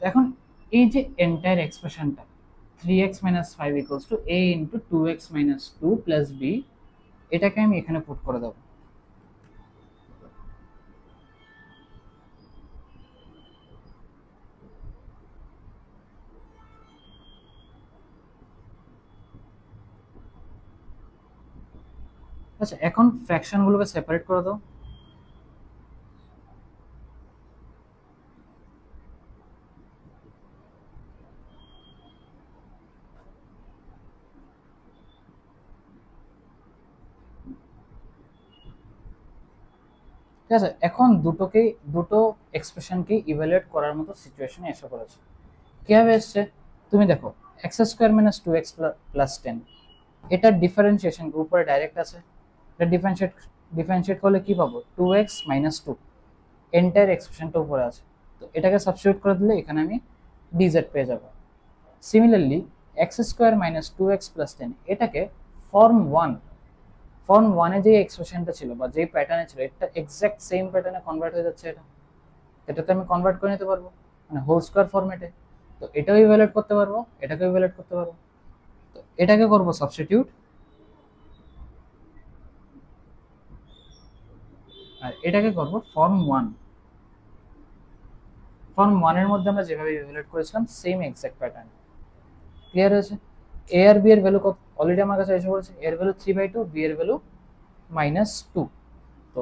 এখন এই যে এন্টায়ার এক্সপ্রেশনটা 3x - 5 equals to a into 2x - 2 plus b, এটাকে আমি এখানে পুট করে দেবো। আচ্ছা, এখন ফ্র্যাকশনগুলোকে সেপারেট করে দাও। ঠিক আছে, এখন দুটো এক্সপ্রেশনকে ইভ্যালুয়েট করার মতো সিচুয়েশনে এসে পড়েছে। কিভাবে এসছে তুমি দেখো, x square minus 2x plus 10, এটার ডিফারেন্সিয়েশন উপরে ডাইরেক্ট আছে। এটা ডিফারেন্সিয়েট করলে কি পাবো, 2x মাইনাস 2, এন্টায়ার এক্সপ্রেশনটা উপরে আছে। তো এটাকে সাবস্টিটিউট করে দিলে এখানে আমি dz পেয়ে যাব। Similarly x square minus 2x plus 10, এটাকে ফর্ম ওয়ানে যে এক্সপ্রেশনটা ছিল বা যে প্যাটার্নে ছিল, এটা এক্স্যাক্ট সেম প্যাটার্নে কনভার্ট হয়ে যাচ্ছে। এটাতে আমি কনভার্ট করে নিতে পারবো, মানে হোল স্কোয়ার ফরম্যাটে। তো এটাও ইভ্যালুয়েট করতে পারবো, এটাকেও ইভ্যালুয়েট করতে পারবো। তো এটাকে করবো সাবস্টিটিউট, আর এটাকে করবো ফর্ম ওয়ানের মধ্যে আমরা যেভাবে ইভ্যালুয়েট করেছিলাম সেম এক্স্যাক্ট প্যাটার্ন। ক্লিয়ার হয়েছে? a আর b এর ভ্যালু অলরেডি আমার কাছে এসে পড়েছে, এর ভ্যালু 3/2, b এর ভ্যালু -2। তো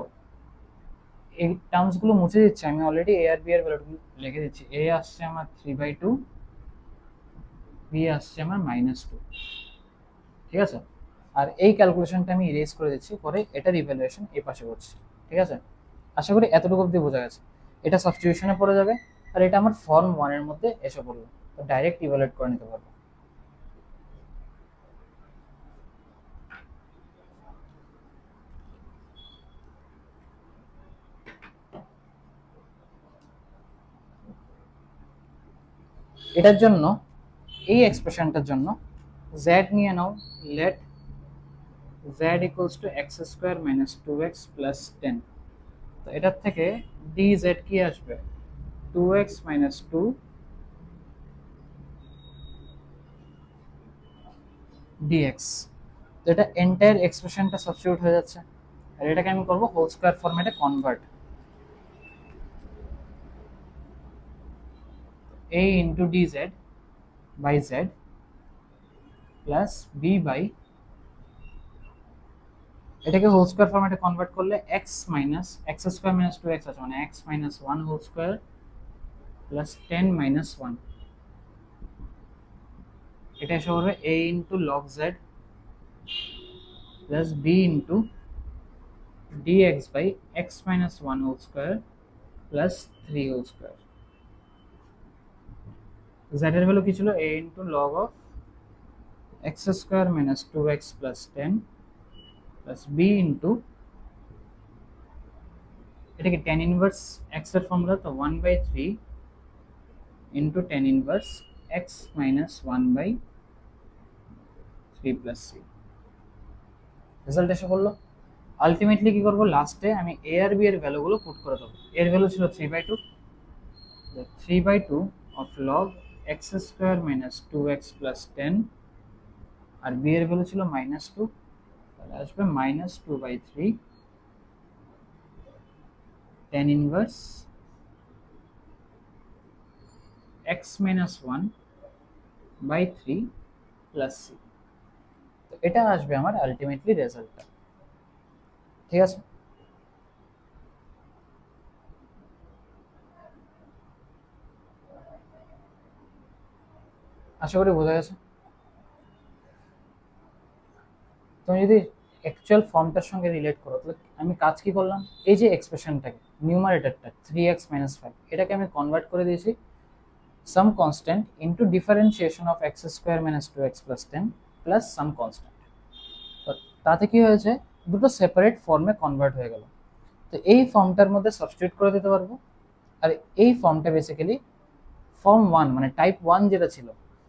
এই টার্মসগুলো মুছে দিচ্ছি আমি, অলরেডি a আর b এর ভ্যালু লিখে দিচ্ছি। a আসছে আমার 3/2, b আসছে আমার -2। ঠিক আছে, আর এই ক্যালকুলেশনটা আমি ইরেজ করে দিচ্ছি, পরে এটার ইভ্যালুয়েশন এই পাশে করছি। ঠিক আছে, আশা করি এতটুকু অবধি বোঝা গেছে। এটা সাবস্টিটিউশনে পড়ে যাবে, আর এটা আমার ফর্ম ওয়ানের মধ্যে এসে পড়লো, তো ডাইরেক্ট ইভ্যালুয়েট করে নিতে পারবো। এটার জন্য, এই এক্সপ্রেশনটার জন্য z নিয়ে নাও, let z equals to x square minus 2x plus 10। তো এটার থেকে dz কি আসবে, 2x মাইনাস 2 dx। তো এটা এন্টায়ার এক্সপ্রেশনটা সাবস্টিটিউট হয়ে যাচ্ছে, আর এটাকে আমি করবো হোল স্কোয়ার ফরম্যাটে convert. a into dz by z plus b by, এটাকে হোল স্কয়ার ফরম্যাটে কনভার্ট করলে x মাইনাস এক্স স্কয়ার মাইনাস 2x আছে, মানে x minus 1 whole square plus 10 minus 1, এটা এসে হবে a into log z plus b into dx by x minus 1 whole square plus 3 whole square. z এর value কি ছিল? a into log of x square minus 2x plus 10 plus b into, এটা কি tan inverse x এর formula, তো 1/3 into tan inverse x minus 1/3 plus c। Result এসে বললো ultimately কি করব, লাস্টে আমি a আর b এর ভ্যালুগুলো পুট করে দেবো। এর ভ্যালু ছিল 3/2, 3/2 of log x square minus 2x plus 10, আর b এর ভ্যালু ছিল -2, তাহলে আসবে -2/3 tan inverse x minus 1/3 plus c। তো এটা আসবে আমার আলটিমেটলি রেজাল্টটা। ঠিক আছে, আশা করি বোঝা গেছে। তুমি যদি অ্যাকচুয়াল ফর্মটার সঙ্গে রিলেট করো, তাহলে আমি কাজ কি করলাম, এই যে এক্সপ্রেশনটাকে নিউমারেটরটা 3x মাইনাস 5, এটাকে আমি কনভার্ট করে দিয়েছি some constant into differentiation of x square minus 2x plus 10 plus some constant। তো তাতে কি হয়েছে, দুটো সেপারেট ফর্মে কনভার্ট হয়ে গেল। তো এই ফর্মটার মধ্যে সাবস্টিটিউট করে দিতে পারবো, আর এই ফর্মটা বেসিক্যালি ফর্ম 1 মানে টাইপ 1 যেটা ছিল,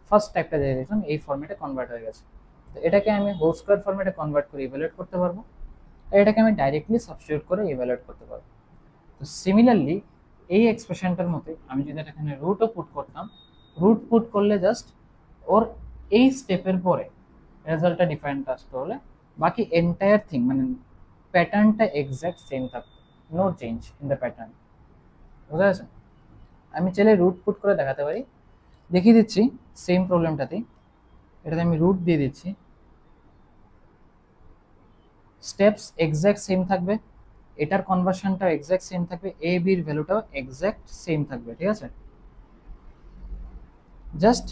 ফার্স্ট টাইপটা দিয়ে দিয়েছিলাম, এই ফর্মেটে কনভার্ট হয়ে গেছে। তো এটাকে আমি হোল স্কয়ার ফর্মেটে কনভার্ট করে ইভ্যালুয়েট করতে পারবো, আর এটাকে আমি ডাইরেক্টলি সাবস্টিটিউট করে ইভ্যালুয়েট করতে পারবো। তো সিমিলারলি এই এক্সপ্রেশনটার মধ্যে আমি যদি এখানে রুটও পুট করতাম, রুট পুট করলে জাস্ট ওর এই স্টেপের পরে রেজাল্টটা ডিফারেন্ট আসতে হলে বাকি এন্টায়ার থিং মানে প্যাটার্নটা এক্স্যাক্ট সেম থাকবে, no change in the pattern. বুঝা গেছে? আমি চাইলে রুট পুট করে দেখাতে পারি, দেখিয়ে দিচ্ছি সেম প্রবলেমটাতেই। এটাতে আমি রুট দিয়ে দিচ্ছি, স্টেপস এক্স্যাক্ট সেম থাকবে, এটার কনভার্সনটা এক্স্যাক্ট সেম থাকবে, এ বির ভ্যালুটাও এক্স্যাক্ট সেম থাকবে। ঠিক আছে, জাস্ট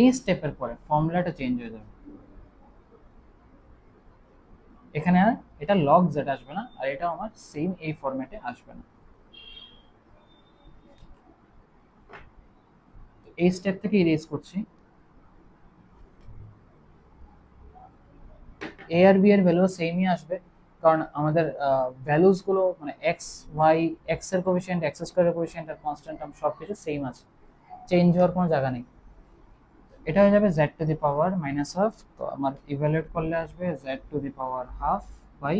এই স্টেপের পরে ফর্মুলাটা চেঞ্জ হয়ে যাবে। এখানে আর এটা লগ জেড আসবে না, আর এটা আমার সেম এই ফরম্যাটে আসবে না। এই স্টেপ থেকে ইরেজ করছি, এ আর বি এর ভ্যালু সেমই আসবে, কারণ আমাদের ভ্যালুস গুলো মানে এক্স ওয়াই, এক্স এর কোএফিসিয়েন্ট, এক্স স্কয়ারের কোএফিসিয়েন্ট আর কনস্ট্যান্ট টার্ম সবকিছু সেম আছে, চেঞ্জ হওয়ার কোনো জায়গা নেই। এটা হয়ে যাবে z to the power minus half, তো আমার ইভ্যালুয়েট করলে আসবে z to the power half by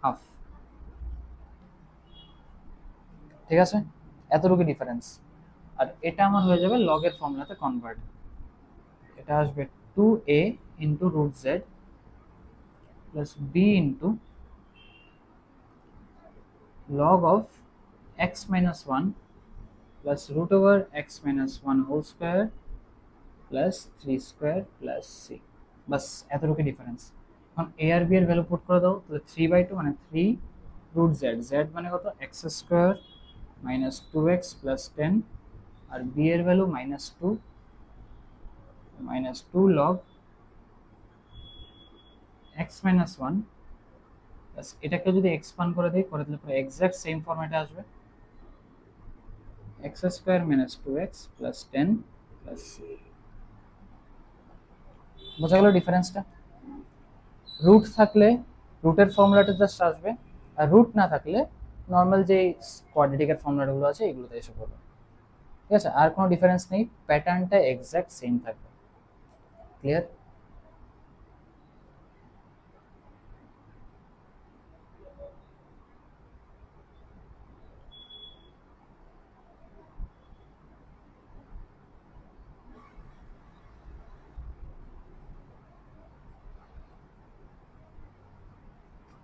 half. ঠিক আছে, এতটুকু ডিফারেন্স। আর এটা আমার হয়ে যাবে লগের ফর্মুলাতে কনভার্ট, এটা আসবে 2a into root z plus b into log of x minus 1 plus root over x minus 1 whole square plus 3 square plus c। বাস এতটুকু ডিফারেন্স। এখন a আর b এর ভ্যালু পুট করে দাও, তাহলে 3/2 মানে 3 রুট z, z মানে কত, x square minus 2x plus 10, আর b এর value -2 log x minus 1 plus, এটাকে যদি এক্সপান্ড করে দিই, করে দিলে পুরো এক্স্যাক্ট সেম ফরম্যাটে আসবে, x square minus 2x plus 10 plus c। বোঝা গেল ডিফারেন্সটা? রুট থাকলে রুটের ফর্মুলাটা জাস্ট আসবে, আর রুট না থাকলে নর্মাল যে কোয়াড্রেটিকের ফর্মুলাগুলো আছে এগুলোতে এসে পড়বে। ঠিক আছে, আর কোনো ডিফারেন্স নেই, প্যাটার্নটা এক্স্যাক্ট সেম থাকবে। ক্লিয়ার?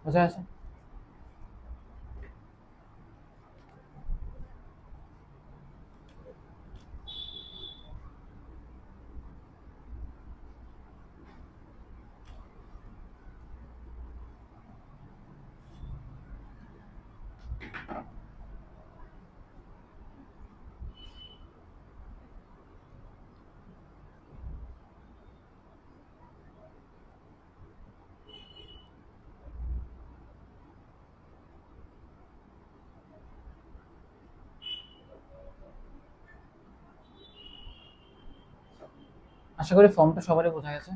বোঝা আছে? আশা করি ফর্মটা সবারই বোঝা গেছে।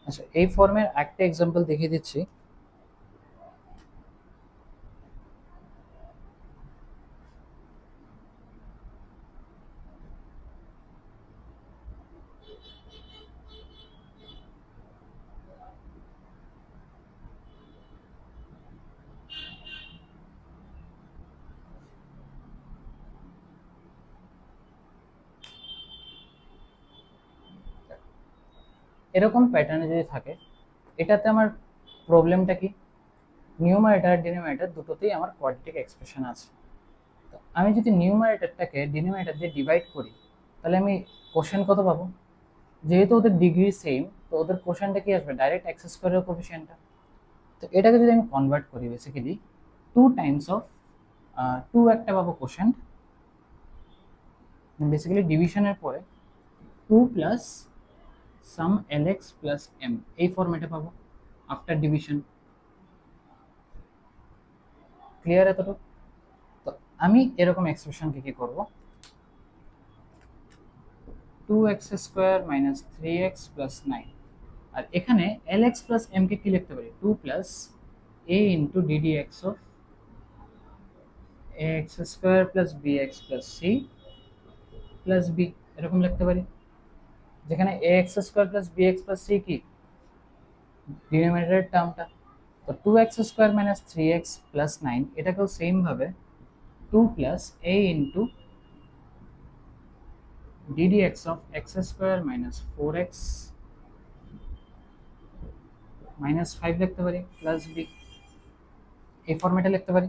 আচ্ছা, এই ফর্মের একটা এক্সাম্পল দেখিয়ে দিচ্ছি। এরকম প্যাটার্নে যদি থাকে, এটাতে আমার প্রবলেমটা কি, নিউমারেটর আর ডিনোমিনেটর দুটোতেই আমার কোয়াড্রেটিক এক্সপ্রেশন আছে। তো আমি যদি নিউমারেটরটাকে ডিনোমিনেটর দিয়ে ডিভাইড করি, তাহলে আমি কোশ্চেন কত পাবো? যেহেতু ওদের ডিগ্রি সেম, তো ওদের কোশ্চেনটা কি আসবে? ডাইরেক্ট এক্স স্কোয়ারের কোফিসিয়েন্টটা। তো এটাকে যদি আমি কনভার্ট করি, বেসিক্যালি 2 একটা পাবো কোশ্চেন্ট, বেসিক্যালি ডিভিশনের পরে 2 + সাম lx + m, এই ফর্মেটে পাবো আফটার ডিভিশন। ক্লিয়ার এতটুকু? তো আমি এরকম এক্সপ্রেশনকে কি করব, 2x² - 3x + 9, আর এখানে lx + m কে কি লিখতে পারি, 2 + a * ddx of ax² + bx + c + b, এরকম লিখতে পারি, যেখানে ax² + bx + c কি ডিনোমিনেটরের টার্মটা। তো 2x² - 3x + 9, এটাকেও সেম ভাবে 2 + a * ddx of x² - 4x - 5 লিখতে পারি, প্লাস b, এই ফর্মেটে লিখতে পারি।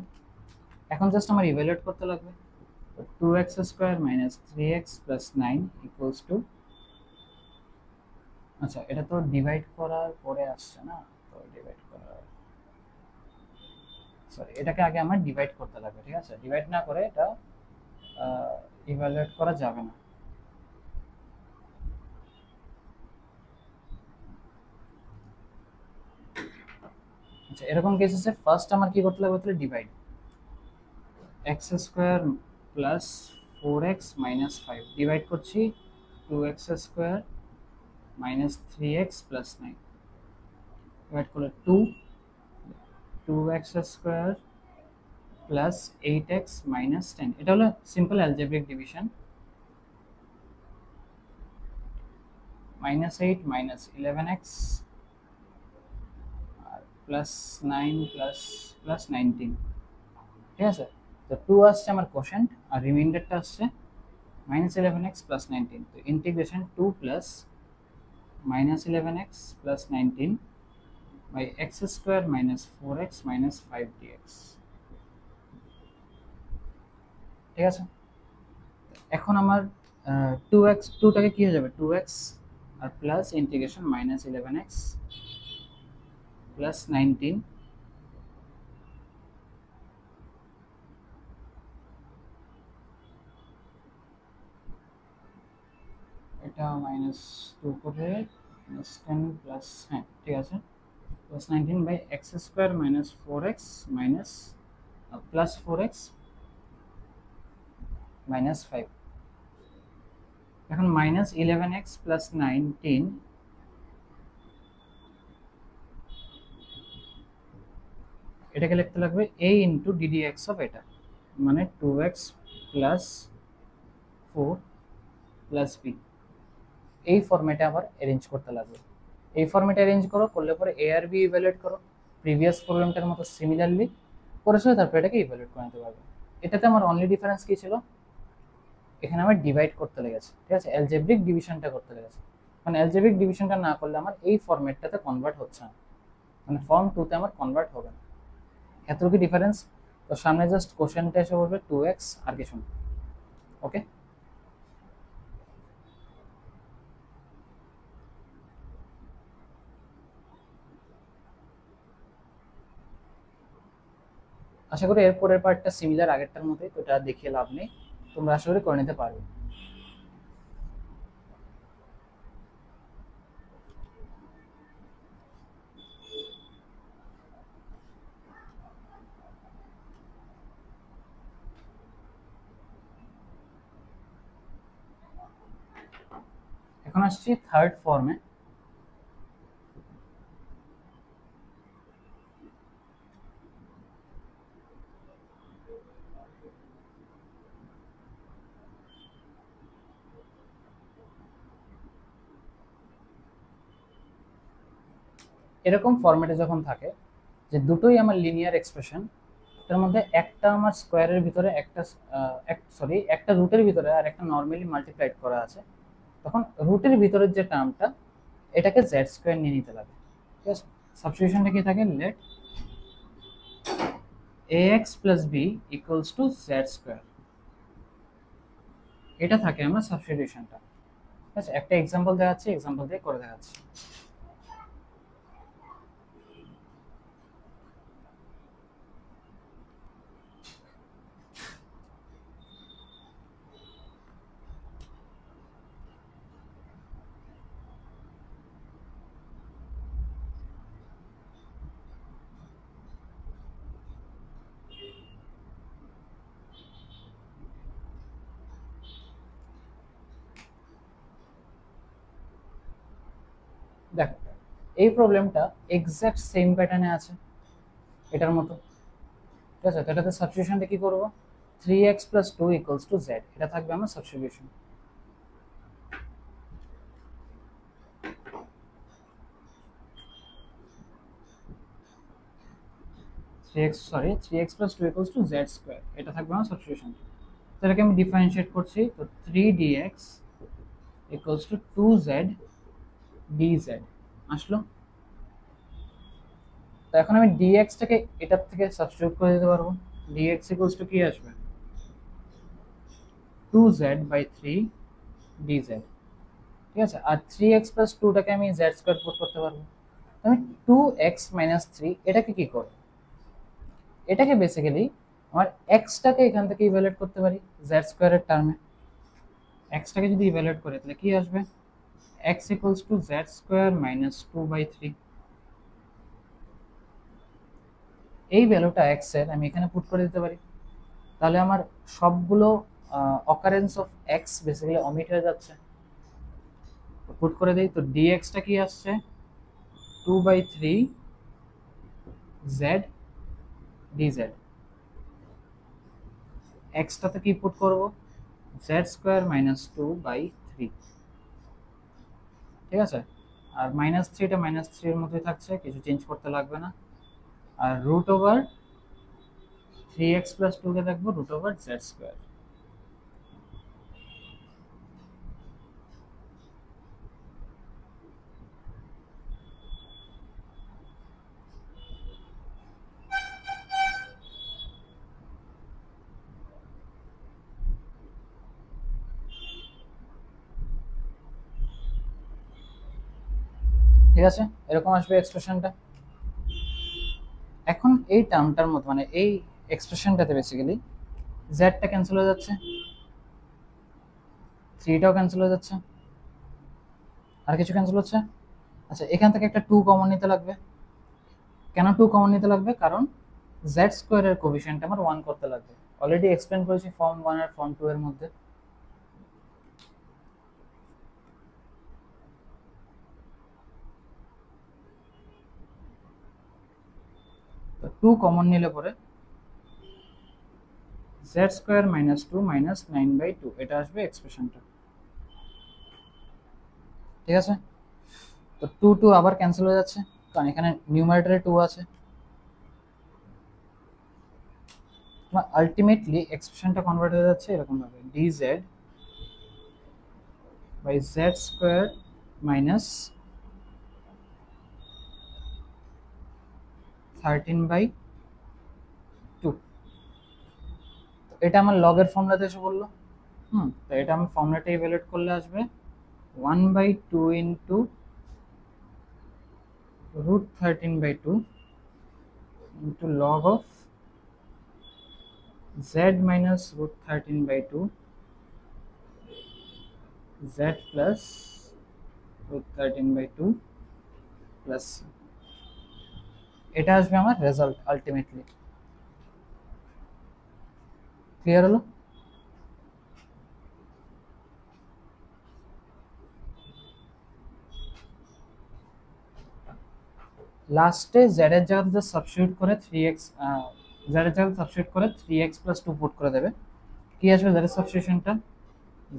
এখন জাস্ট আমার ইভ্যালুয়েট করতে লাগবে। 2x² - 3x + 9 = আচ্ছা, এটা তো ডিভাইড করার পরে আসছে না, তো ডিভাইড করার, সরি, এটাকে আগে আমার ডিভাইড করতে লাগবে, ঠিক আছে? ডিভাইড না করে এটা ইভ্যালুয়েট করা যাবে না। আচ্ছা, এরকম কেসেসে ফার্স্ট আমার কি করতে লাগবে, তাহলে ডিভাইড x² + 4x - 5 ডিভাইড করছি 2x² - 3x + 9, ডিভাইড করলে 2x² + 8x - 10, এটা হলো সিম্পল অ্যালজেব্রিক ডিভিশন। -8 - 11x আর +9 + 19, ঠিক আছে? তো 2 আসছে আমার কোশ্চেন্ট, আর রিমাইন্ডারটা আসছে -11x + 19। তো integration 2 + -11x + 19 by x² - 4x - 5 dx, ঠিক আছে? এখন আমার 2টাকে কি হয়ে যাবে, 2x আর প্লাস ইন্টিগ্রেশন -11x + 19, এটা -2 করে -10 প্লাস, হ্যাঁ ঠিক আছে, +19 by x² - 4x + 4x - 5। এখন -11x + 19, এটাকে লিখতে লাগবে a * ddx of এটা, মানে 2x + 4 + b, এই ফরম্যাটে আবার অ্যারেঞ্জ করতে লাগবে। এই ফরম্যাটে অ্যারেঞ্জ করলে পরে a আর b ইভ্যালুয়েট করো, প্রিভিয়াস প্রবলেমটার মতো সিমিলারলি করেছো, তারপরে এটাকে ইভ্যালুয়েট করে নিতে পারবে। এটাতে আমার অনলি ডিফারেন্স কি ছিল, এখানে আমার ডিভাইড করতে লেগেছে, ঠিক আছে? অ্যালজেব্রিক ডিভিশনটা করতে লেগেছে, মানে অ্যালজেব্রিক ডিভিশনটা না করলে আমার এই ফরম্যাটটাতে কনভার্ট হচ্ছে না, মানে ফর্ম 2 তে আমার কনভার্ট হবে না, এতটুকু ডিফারেন্স। তো সামনে জাস্ট কোশ্চেনটা এসে বলবে 2x, আর কিছু না। ওকে, আশা করি এর পরের পার্টটা সিমিলার আগেরটার মতোই, তো এটা দেখিয়ে লাভ নেই, তোমরা আশা করি করে নিতে পারবে। আসছি থার্ড ফর্মে। এরকম ফরম্যাটে যখন থাকে যে দুটোই আমার লিনিয়ার এক্সপ্রেশন, তার মধ্যে একটা আমার স্কোয়ারের ভিতরে একটা একটা রুটের ভিতরে আর একটা নর্মালি মাল্টিপ্লাইড করা আছে, তখন রুটের ভিতরের যে টার্মটা এটাকে জেড স্কোয়ার নিয়ে নিতে লাগে। ঠিক আছে, সাবস্টিটিউশনটা কি থাকে, let ax plus b equals to Z square, এটা থাকে আমার সাবস্টিটিউশনটা। ঠিক আছে, একটা এক্সাম্পল দেখাচ্ছি, এক্সাম্পল দিয়ে করে দেখাচ্ছি। দেখ, এই প্রবলেমটা এক্স্যাক্ট সেম প্যাটার্নে আছে এটার মতো। ঠিক আছে, তো এটাতে সাবস্টিটিউশনটা কি করবো, 3x plus 2 equals to Z, এটা থাকবে আমার substitution. Three x plus two equals to Z square, এটা থাকবে আমার সাবস্টিটিউশন। তো এটাকে আমি ডিফারেন্সিয়েট করছি, তো 3dx equals to 2z dz আসলো। তো এখন আমি dx টাকে এটার থেকে সাবস্টিটিউট করে দিতে পারবো, dx ইকুয়ালস টু কি আসবে, 2z বাই 3 dz। ঠিক আছে, আর 3x প্লাস 2টাকে আমি z স্কোয়ার পুট করতে পারবো। আমি 2x মাইনাস 3 এটাকে কি করব, এটাকে বেসিক্যালি আমার এক্সটাকে এখান থেকে ইভ্যালুয়েট করতে পারি জেড স্কোয়ারের টার্মে। এক্সটাকে যদি ইভ্যালুয়েট করে তাহলে কি আসবে, x equals to Z square minus 2/3। এই ভ্যালুটা এক্স এর আমি এখানে পুট করে দিতে পারি, তাহলে আমার সবগুলো occurrence of x basically omit হয়ে যাচ্ছে। পুট করে দিই, তো ডিএক্সটা কি আসছে, 2/3 জেড ডিজেড। এক্সটাতে কি পুট করব, জেড স্কোয়ার মাইনাস 2/3। ঠিক আছে, আর মাইনাস থ্রিটা মাইনাস থ্রির মধ্যে থাকছে, কিছু চেঞ্জ করতে লাগবে না। আর রুট ওভার 3x প্লাস 2 কে দেখবো রুট ওভার জেড স্কোয়ার। ঠিক আছে, এরকম আসবে এক্সপ্রেশনটা। এখন এই টার্মটার মধ্যে মানে এই এক্সপ্রেশনটাতে বেসিক্যালি জেডটা ক্যান্সেল হয়ে যাচ্ছে, থ্রিটাও ক্যান্সেল হয়ে যাচ্ছে, আর কিছু ক্যান্সেল হচ্ছে। আচ্ছা, এখান থেকে একটা 2 কমন নিতে লাগবে। কেন 2 কমন নিতে লাগবে, কারণ জেড স্কোয়ারের কোএফিসিয়েন্ট আমার 1 করতে লাগবে। অলরেডি এক্সপ্লেন করেছি ফর্ম 1 আর ফর্ম 2 এর মধ্যে। তো 2 কমন নিলে পরে জেড স্কোয়ার মাইনাস 2 মাইনাস 9/2 এটা আসবে এক্সপ্রেশনটা। ঠিক আছে, তো 2 2 আবার ক্যান্সেল হয়ে যাচ্ছে, কারণ এখানে নিউমারেটরে 2 আছে। আলটিমেটলি এক্সপ্রেশনটা কনভার্ট হয়ে যাচ্ছে এরকম ভাবে, dz by z square minus 13/2। এটা আমার লগের ফর্মুলাতে এসে বললো। তো এটা আমি ফর্মুলাটা ইভ্যালুয়েট করলে আসবে 1/2 into root 13/2 into log of z minus root 13/2 z plus root 13/2 plus, এটা আসবে আমার রেজাল্ট আলটিমেটলি। ক্লিয়ার হলো? লাস্টে z এর জায়গাতে সাবস্টিটিউট করে 3x, z এর জায়গাতে সাবস্টিটিউট করে 3x প্লাস 2 পুট করে দেবে। কি আসবে z এর সাবস্টিটিউশনটা?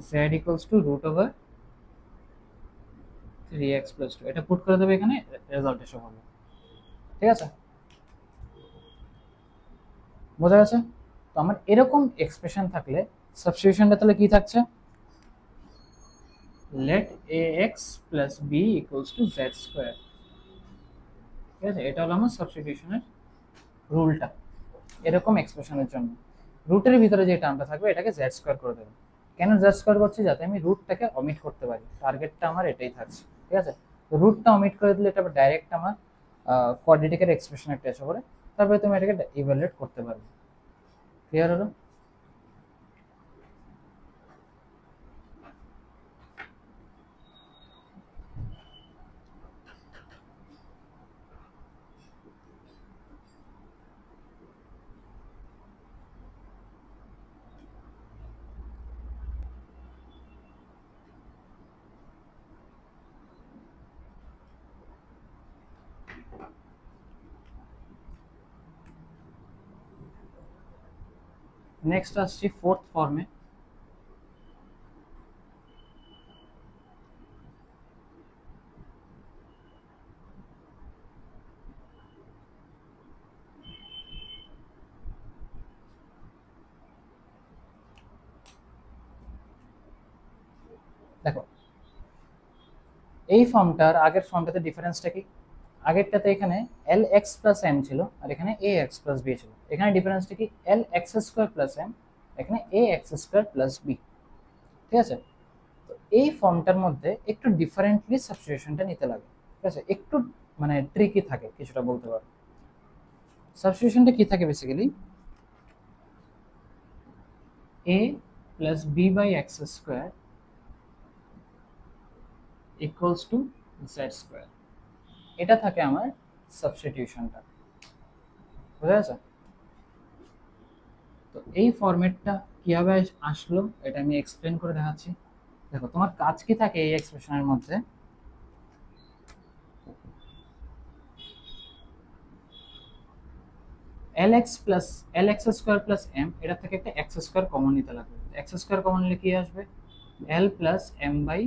z equals to root over 3x plus 2, এটা পুট করে দেবে এখানে, রেজাল্ট এসে হবে। ঠিক আছে, বোঝা গেছে? তো আমার এরকম এক্সপ্রেশন থাকলে সাবস্টিটিউশনটা তাহলে কি থাকছে? Let ax plus b equals to z square. ঠিক আছে, এটা হলো আমার সাবস্টিটিউশনের রুলটা এরকম এক্সপ্রেশনের জন্য। রুটের ভিতরে যে টার্মটা থাকবে এটাকে z স্কয়ার করে দেবে। কেন z স্কয়ার করছি? যাতে আমি রুটটাকে অমিট করতে পারি, টার্গেটটা আমার এটাই থাকছে। ঠিক আছে, তো রুটটা অমিট করে দিলে এটা ডাইরেক্ট আমার কোয়াড্রেটিকের এক্সপ্রেশন একটা এসে পড়ে, তারপরে তুমি এটাকে ইভালুয়েট করতে পারবে। ক্লিয়ার হলো? নেক্সট আসছি ফোর্থ ফর্মে। দেখো, এই ফর্মটার আগের ফর্মটাতে ডিফারেন্সটা কি? আগেরটাতে এখানে এল এক্স প্লাস এম ছিল, আর এখানে এ এক্স প্লাস বি ছিল। এখানে ডিফারেন্সটা কি? L X square plus M, এখানে এ এক্স স্কোয়ার প্লাস বি। ঠিক আছে, তো এই ফর্মটার মধ্যে একটু ডিফারেন্টলি সাবস্টিটিউশনটা নিতে লাগে। ঠিক আছে, একটু মানে ট্রিকি থাকে কিছুটা বলতে পারো। সাবস্টিটিউশনটা কি থাকে basically? A plus B by x square equals to Z square, এটা থাকে আমার সাবস্টিটিউশনটা। বুঝা গেছে? তো এই ফরম্যাটটা কিভাবে আসলো এটা আমি এক্সপ্লেন করে দেখাচ্ছি। দেখো, তোমার কাজ কি থাকে এই এক্সপ্রেশনের মধ্যে? L X plus L X square plus M, এটা থেকে একটা এক্স স্কোয়ার কমন নিতে লাগবে। এক্স স্কোয়ার কমন নিলে কি আসবে? L plus M by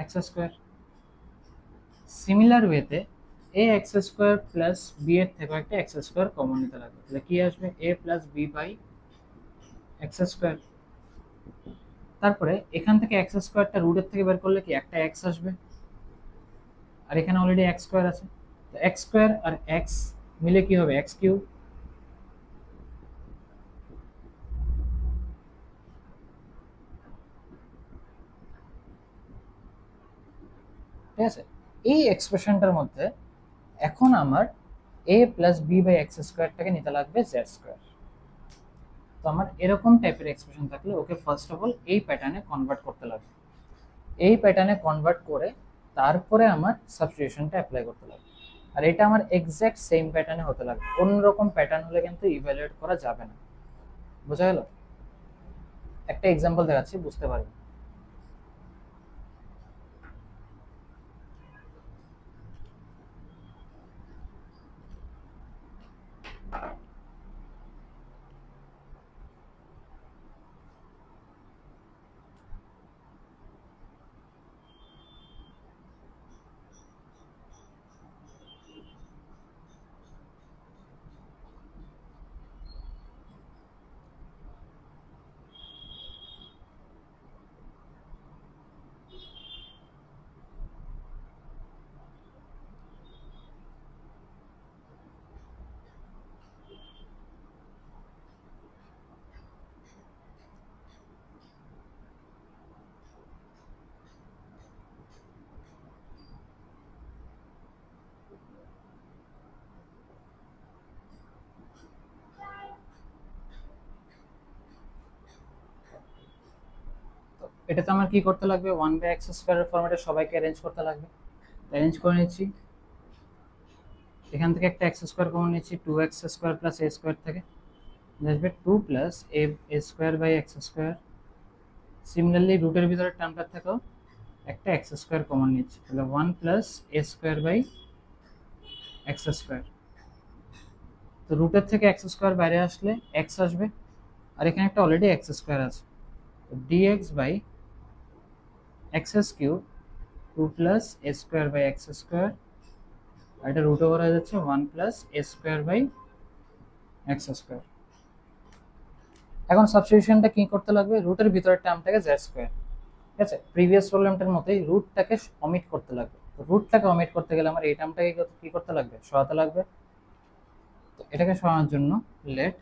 x square. Similar ওয়েতে A X square plus B এর থেকে একটা এক্স স্কোয়ার কমন নিতে লাগবে, তাহলে কি আসবে? A plus B by x square. তারপরে এখান থেকে এক্স স্কোয়ারটা রুটের থেকে বের করলে কি একটা এক্স আসবে, আর এখানে অলরেডি এক্স স্কোয়ার আছে, তো এক্স স্কোয়ার আর এক্স মিলে কি হবে? X cube. ঠিক আছে, এই এক্সপ্রেশনটার মধ্যে এখন আমার এ প্লাস বি বাই এক্স স্কোয়ারটাকে নিতে লাগবে জেড স্কোয়ার। তো আমার এরকম টাইপের এক্সপ্রেশন থাকলে ওকে ফার্স্ট অফ অল এই প্যাটার্নে কনভার্ট করতে লাগবে। এই প্যাটার্নে কনভার্ট করে তারপরে আমার সাবস্টিটিউশনটা অ্যাপ্লাই করতে লাগবে। আর এটা আমার এক্স্যাক্ট সেম প্যাটার্নে হতে লাগবে, অন্যরকম প্যাটার্ন হলে কিন্তু ইভ্যালুয়েট করা যাবে না। বোঝা গেল? একটা এক্সাম্পল দেখাচ্ছি, বুঝতে পারবে। তো এটাতে আমার কি করতে লাগবে? ওয়ান বাই এক্স স্কোয়ারের ফর্মেটে সবাইকে অ্যারেঞ্জ করতে লাগবে। অ্যারেঞ্জ করে নিচ্ছি, এখান থেকে একটা এক্স স্কোয়ার কমন নিচ্ছি, two x square plus a square থেকে আসবে two plus a square by x square. Similarly রুটের ভিতরে টার্মটার থেকেও একটা এক্স স্কোয়ার কমন নিচ্ছি, তাহলে one plus a square by x square. তো রুটের থেকে এক্স স্কোয়ার বাইরে আসলে এক্স আসবে, আর এখানে একটা অলরেডি এক্স স্কোয়ার আছে, DX by x cube 2 + a square by x square, আর এটা রুট ওভার হয়ে যাচ্ছে 1 + a square by x square. এখন সাবস্টিটিউশনটা কি করতে লাগবে, রুটের ভিতরের টার্মটাকে জেড স্কোয়ার, ঠিক আছে, প্রিভিয়াস প্রবলেমটার মতোই রুটটাকে অমিট করতে লাগবে। তো রুটটাকে অমিট করতে গেলে আমার এই টার্মটাকে কি করতে লাগবে, সরাতে লাগবে। তো এটাকে সরানোর জন্য let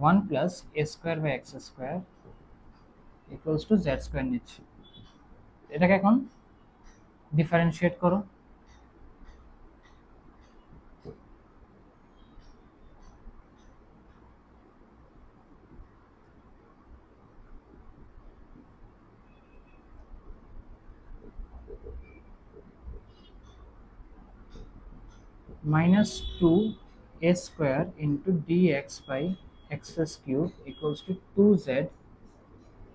1 + a square by x square equals to Z square নিচ্ছি। এটাকে এখন ডিফারেন্সিয়েট করো। -2a square into dx by x cube equals to 2z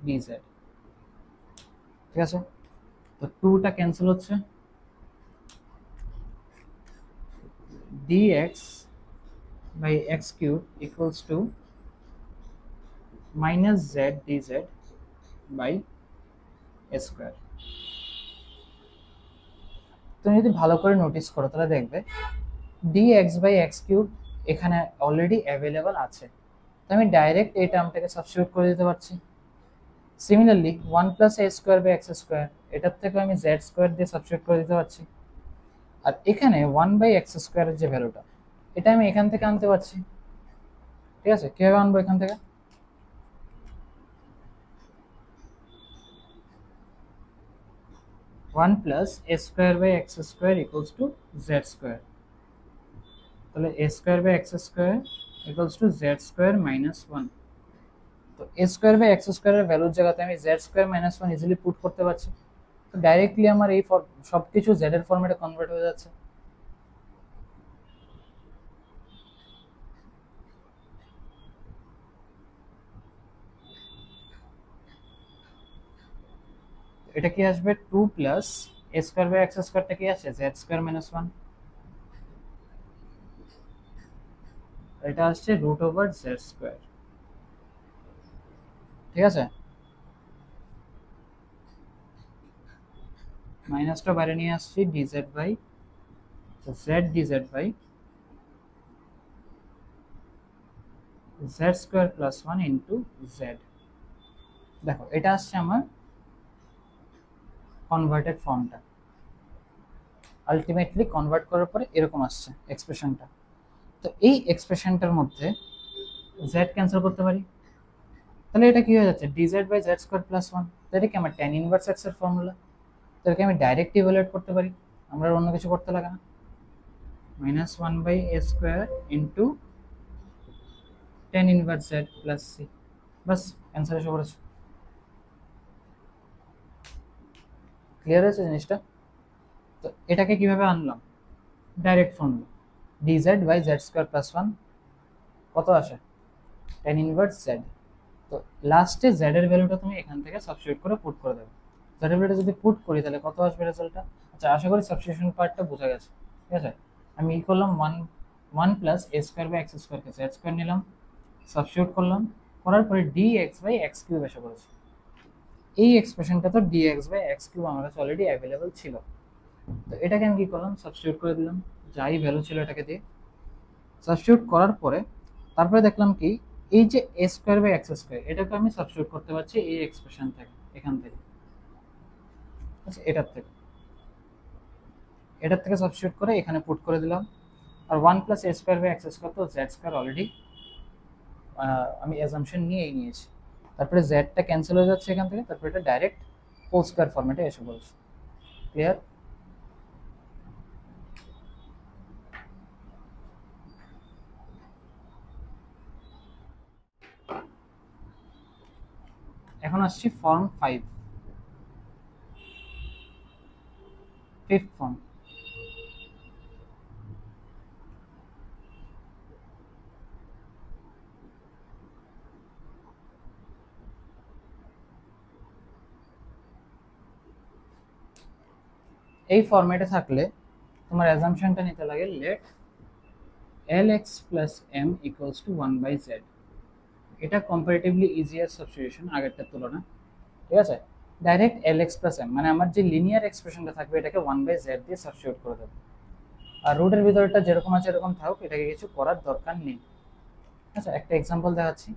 dz, ঠিক আছে। তো 2টা ক্যান্সেল হচ্ছে, dx by x cube equals to -z dz by a square. তুমি যদি ভালো করে নোটিস করো তাহলে দেখবে dx বাই এক্স কিউব এখানে অলরেডি অ্যাভেলেবল আছে, তো আমি ডাইরেক্ট এই টার্মটাকে সাবস্টিটিউট করে দিতে পারছি। Similarly 1 + a square by x square, এটার থেকে আমি জেড স্কোয়ার দিয়ে সাবস্টিটিউট করে দিতে পারছি। আর এখানে 1/x স্কোয়ারের যে ভ্যালুটা, এটা আমি এখান থেকে আনতে পারছি, ঠিক আছে। কিভাবে আনবো এখান থেকে, 1 + a square by x square equals to Z square, তাহলে a square by x square equals to Z square -1। তো a স্কোয়ার বাই এক্স স্কোয়ারের ভ্যালুর জায়গাতে আমি জেড স্কোয়ার -1 ইজিলি পুট করতে পারছি। তো ডাইরেক্টলি আমার এই সবকিছু জেড এর ফরম্যাটে কনভার্ট হয়ে যাচ্ছে। এটা কি আসবে, 2 + a স্কোয়ার বাই এক্স স্কোয়ারটা কি আসে, জেড স্কোয়ার -1, এটা আসছে √/z স্কোয়ার, ঠিক আছে। মাইনাসটা বাইরে নিয়ে আসছি, dz by z dz by z square +1 into z। দেখো এটা আসছে আমার কনভার্টেড ফর্মটা, আলটিমেটলি কনভার্ট করার পরে এরকম আসছে এক্সপ্রেশনটা। তো এই এক্সপ্রেশনটার মধ্যে z ক্যান্সেল করতে পারি, তাহলে এটা কি হয়ে যাচ্ছে, dz বাই z স্কোয়ার +1, এটা কি আমার tan ইনভার্স x এর ফর্মুলা। তো এটাকে আমি ডাইরেক্ট ইভালুয়েট করতে পারি, আমরা আর অন্য কিছু করতে লাগে না। -1/a square into tan inverse z plus c, বাস অ্যান্সার এসে পড়েছে। ক্লিয়ার হয়েছে জিনিসটা। তো এটাকে কিভাবে আনলাম, direct formula, dz by z square +1 কত আসে, tan ইনভার্স z। তো লাস্টে z এর ভ্যালুটা তুমি এখান থেকে সাবস্টিটিউট করে পুট করে দেবে। z এর ভ্যালুটা যদি পুট করি তাহলে কত আসবে রেজাল্টটা। আচ্ছা আশা করি সাবস্টিটিউশন পার্টটা বোঝা গেছে, ঠিক আছে। আমি ই করলাম 1 + a স্কোয়ার বাই এক্স স্কোয়ারকে z স্কোয়ার নিলাম, সাবস্টিটিউট করলাম, করার পরে dx বাই এক্স কিউব এসে পড়েছে। এই এক্সপ্রেশনটা তো dx বাই এক্স কিউব আমার কাছে অলরেডি অ্যাভেলেবল ছিল, তো এটাকে আমি কি করলাম, সাবস্টিটিউট করে দিলাম, যাই ভ্যালু ছিল এটাকে দিয়ে সাবস্টিটিউট করার পরে তারপরে দেখলাম কি, এই যে a square by x square এটাকে আমি সাবস্টিটিউট করতে পারছি এই এক্সপ্রেশন থেকে, এখান থেকে, আচ্ছা এটার থেকে সাবস্টিটিউট করে এখানে পুট করে দিলাম। আর 1 + a square by x square, তো জেড স্কোয়ার অলরেডি আমি অ্যাজাম্পশন নিয়েই নিয়েছি। তারপরে জেডটা ক্যান্সেল হয়ে যাচ্ছে এখান থেকে, তারপরে এটা ডাইরেক্ট হোল স্কোয়ার ফরম্যাটে এসে পড়েছে। ক্লিয়ার। এখন আসছি ফর্ম 5, ফিফথ ফর্ম। এই ফরম্যাটে থাকলে তোমার অ্যাজাম্পশনটা নিতে লাগে let lx plus m equals to 1 by z। এটা কম্পারেটিভলি ইজিয়ার সাবস্টিটিউশন আগেরটার তুলনায়, ঠিক আছে। ডাইরেক্ট lx plus m মানে আমার যে লিনিয়ার এক্সপ্রেশনটা থাকবে এটাকে 1 by z দিয়ে সাবস্টিটিউট করে দেবো। আর রুটের ভিতরটা যেরকম আছে এরকম থাকুক, এটাকে কিছু করার দরকার নেই। আচ্ছা, একটা এক্সাম্পল দেখাচ্ছি।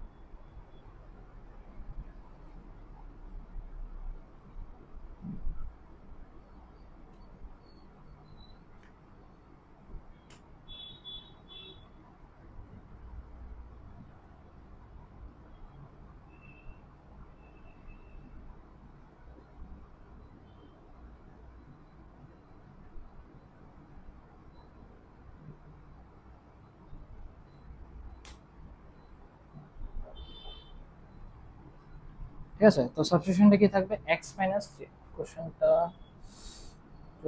ঠিক আছে, তো সাবস্টিটিউশনটা কি থাকবে x মাইনাস থ্রি, কোশ্চেনটা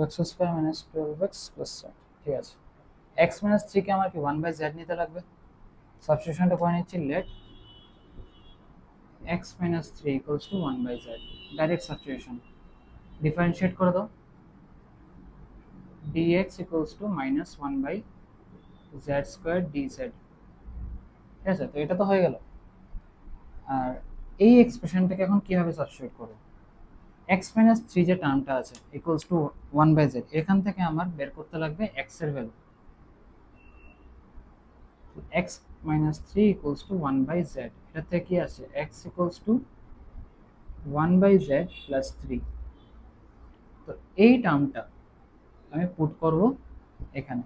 x square minus 12x plus set. ঠিক আছে, x মাইনাস থ্রিকে আমার কি 1 বাই জেড নিতে লাগবে। সাবস্টিটিউশনটা করে নিচ্ছি let x minus three equals to 1 by z. Direct substitution, differentiate করে দাও, dx equals to minus 1 by z square dz। ঠিক আছে, তো এটা তো হয়ে গেল। আর এই এক্সপ্রেশনটাকে এখন কিভাবে সাবস্টিটিউট করব। এক্স মাইনাস থ্রি যে টার্মটা আছে ইকুয়ালস টু 1 বাই জেড, এখান থেকে আমার বের করতে লাগবে এক্স এর value. X minus three equals to 1 by z, এটা থেকে কি আসে x equals to 1 by z plus three. তো এই টার্মটা আমি পুট করব এখানে।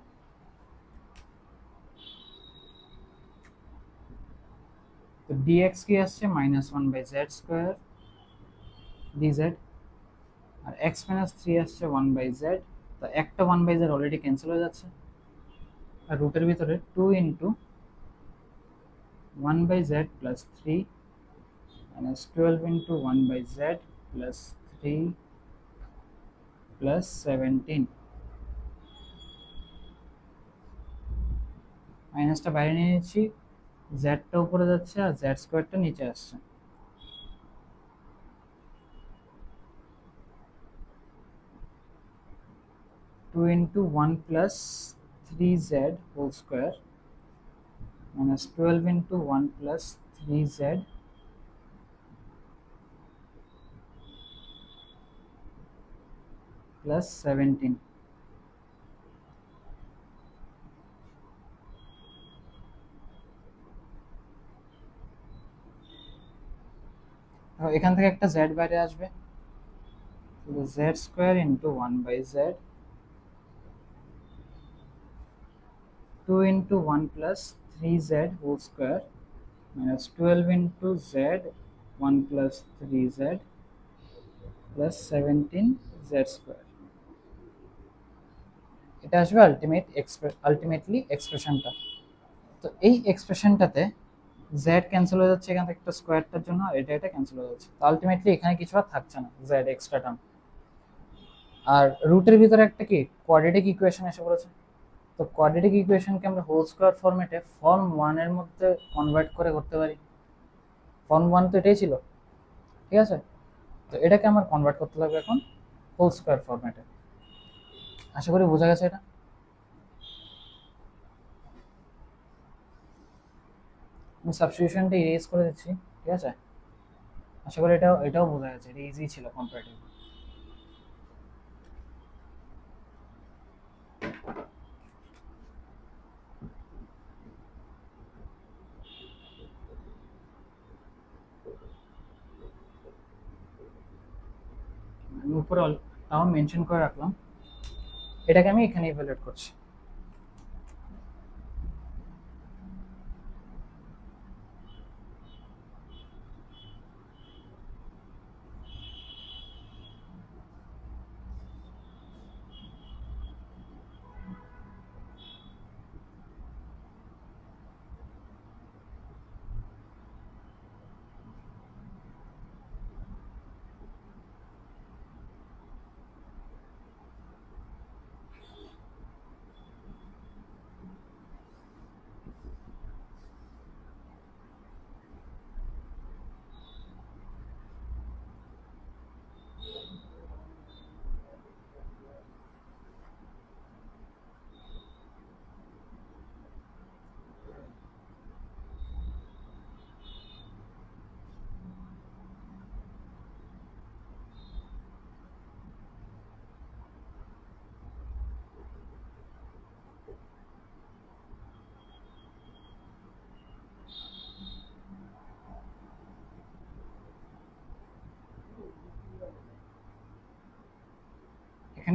তো ডিএক্স কি আসছে minus 1 by z square dz, আর এক্স মাইনাস থ্রি আসছে 1 বাই জেড। তো একটা 1 বাই জেড অলরেডি ক্যান্সেল হয়ে যাচ্ছে, আর রুটের ভিতরে 2 into 1 by z plus 3 minus 12 into 1 by z plus 3 plus 17। মাইনাসটা বাইরে নিয়ে নিচ্ছি, জেডটা উপরে যাচ্ছে আর জেড স্কোয়ারটা নিচে আসছে। Two into 1 plus 3z whole square minus 12 into 1 plus 3z plus 17। এখান থেকে একটা z বাইরে আসবে, z square into 1 by z 2 into 1 plus 3z whole square minus 12 into z 1 plus 3z plus 17z square। এটা আসবে আলটিমেটলি এক্সপ্রেশনটা। তো এই এক্সপ্রেশনটাতে z cancel হয়ে যাচ্ছে এখান থেকে একটা স্কোয়ারটার জন্য, আর এটা ক্যান্সেল হয়ে যাচ্ছে। তো আলটিমেটলি এখানে কিছু আর থাকছে না, z এক্সট্রা টার্ম। আর রুটের ভিতরে একটা কি কোয়াড্রেটিক ইকুয়েশন এসে পড়েছে। তো কোয়াড্রেটিক ইকুয়েশনকে আমরা হোল স্কোয়ার ফরম্যাটে ফর্ম 1 এর মধ্যে কনভার্ট করে করতে পারি। ফর্ম 1 তো এটাই ছিল, ঠিক আছে। তো এটাকে আমার কনভার্ট করতে লাগবে এখন হোল স্কোয়ার ফরম্যাটে। আশা করি বোঝা গেছে এটা। আমি সাবস্টিটিউশনটা ইরেজ করে দিচ্ছি, ঠিক আছে। আশা করি এটাও বোঝা গেছে, এটা ইজি ছিল কম্পারেটিভ। আমি উপরে তাও মেনশন করে রাখলাম, এটাকে আমি এখানে ইভ্যালুয়েট করছি।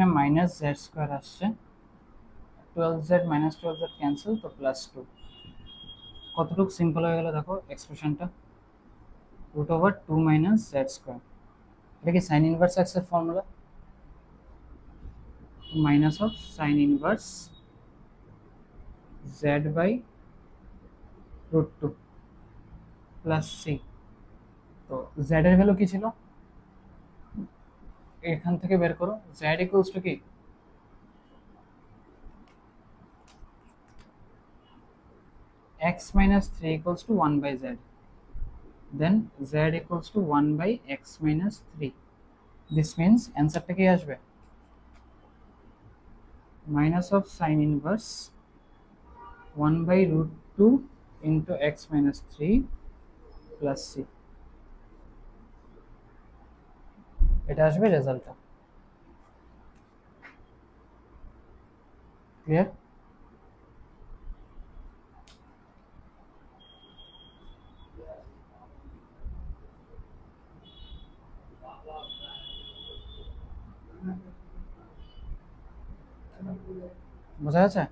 এখানে মাইনাস জেড স্কোয়ার আসছে, 12z মাইনাস 12z ক্যান্সেল, তো +2। কতটুকু সিম্পল হয়ে গেল দেখো এক্সপ্রেশনটা, √2 মাইনাস জেড স্কোয়ার। এটা কি সাইন ইনভার্স এক্স এর formula, minus of sine inverse z by √2 plus C. তো জেড এর ভ্যালু কি ছিল, এখান থেকে বের করো, জেড ইকুয়ালস টু কি x minus 3 equals to 1 by z, then z equals to 1 by x minus 3. This means answer টা কি আসবে, minus of sin inverse 1 by √2 into x minus 3 plus c, এটা আসবে রেজাল্টটা। ক্লিয়ার? বোঝা যাচ্ছে?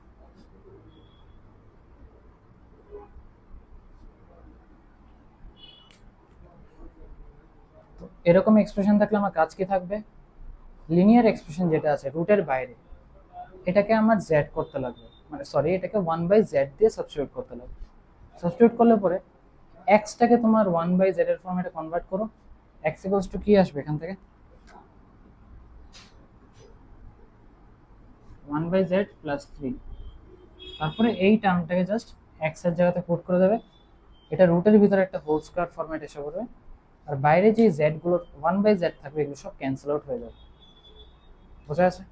তো এরকম এক্সপ্রেশন থাকলে আমার কাজ কি থাকবে, লিনিয়ার এক্সপ্রেশন যেটা আছে রুটের বাইরে, এটাকে আমার জেড করতে লাগবে, মানে সরি এটাকে 1 বাই জেড দিয়ে সাবস্টিটিউট করতে লাগবে। সাবস্টিটিউট করলে পরে এক্সটাকে তোমার 1 বাই জেড এর ফর্মেটে কনভার্ট করো, এক্স ইকুয়ালস টু কি আসবে এখান থেকে, 1 বাই জেড প্লাস 3। তারপরে এই টার্মটাকে জাস্ট এক্স এর জায়গাতে পুট করে দেবে, এটা রুটের ভিতরে একটা হোল স্কয়ার ফরম্যাট এসে পড়বে, আর বাইরে যে জেড গুলো 1 বাই জেড থাকবে এগুলো সব ক্যান্সেল আউট হয়ে যাবে। বোঝা আছে?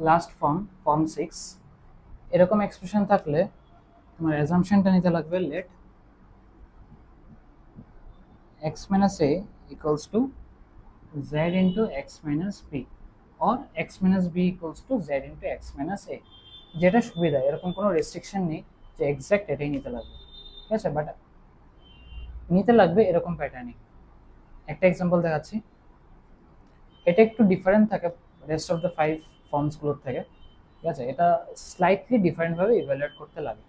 লাস্ট ফর্ম 6, এরকম এক্সপ্রেশন থাকলে তোমার অ্যাজাম্পশনটা নিতে লাগবে let x minus a equals to z into x minus b or x minus b equals to z into x minus a, যেটা সুবিধা, এরকম কোনো রেস্ট্রিকশন নেই যে এক্স্যাক্ট এটাই নিতে লাগবে, ঠিক আছে, বাট নিতে লাগবে এরকম প্যাটার্নে। একটা এক্সাম্পল দেখাচ্ছি, এটা একটু ডিফারেন্ট থাকে রেস্ট অফ দ্য 5 ফর্মসগুলোর থেকে, ঠিক আছে, এটা স্লাইটলি ডিফারেন্টভাবে ইভ্যালুয়েট করতে লাগে।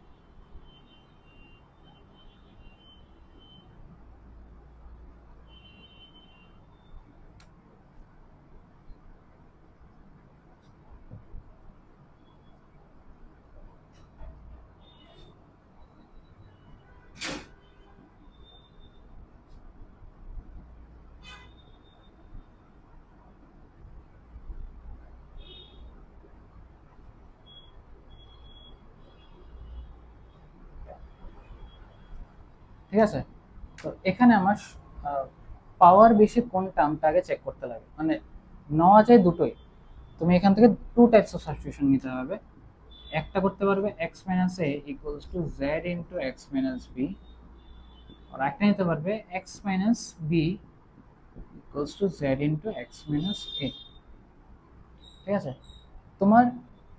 ঠিক আছে, তো এখানে আমার পাওয়ার বেশি কোন টার্মটা আগে চেক করতে লাগে, মানে নেওয়া যায় দুটোই, তুমি এখান থেকে টু টাইপস অফ সাবস্টিটিউশন নিতে হবে। একটা করতে পারবে X minus A equals to Z into x minus B, আর একটা নিতে পারবে X minus B equals to Z into x minus A. ঠিক আছে, তোমার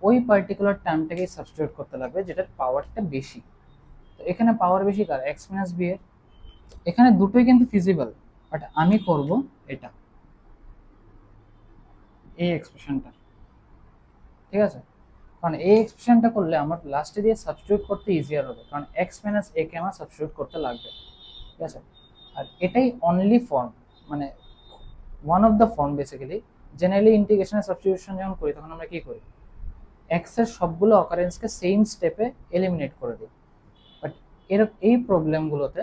ওই পার্টিকুলার টার্মটাকেই সাবস্টিটিউট করতে লাগবে যেটার পাওয়ারটা বেশি। তো এখানে পাওয়ার বেশি কার, এক্স মাইনাস বি এর। এখানে দুটোই কিন্তু ফিজিবল, বাট আমি করব এটা, এই এক্সপ্রেশনটা, ঠিক আছে, কারণ এই এক্সপ্রেশনটা করলে আমার লাস্টে দিয়ে সাবস্টিটিউট করতে ইজিয়ার হবে, কারণ এক্স মাইনাস এ কে আমার সাবস্টিটিউট করতে লাগবে, ঠিক আছে। আর এটাই অনলি ফর্ম, মানে one of the form basically. Generally ইন্টিগ্রেশনের সাবস্টিটিউশন যখন করি তখন আমরা কি করি, এক্স এর সবগুলো অকারেন্সকে সেম স্টেপে এলিমিনেট করে দিই, বাট এই প্রবলেমগুলোতে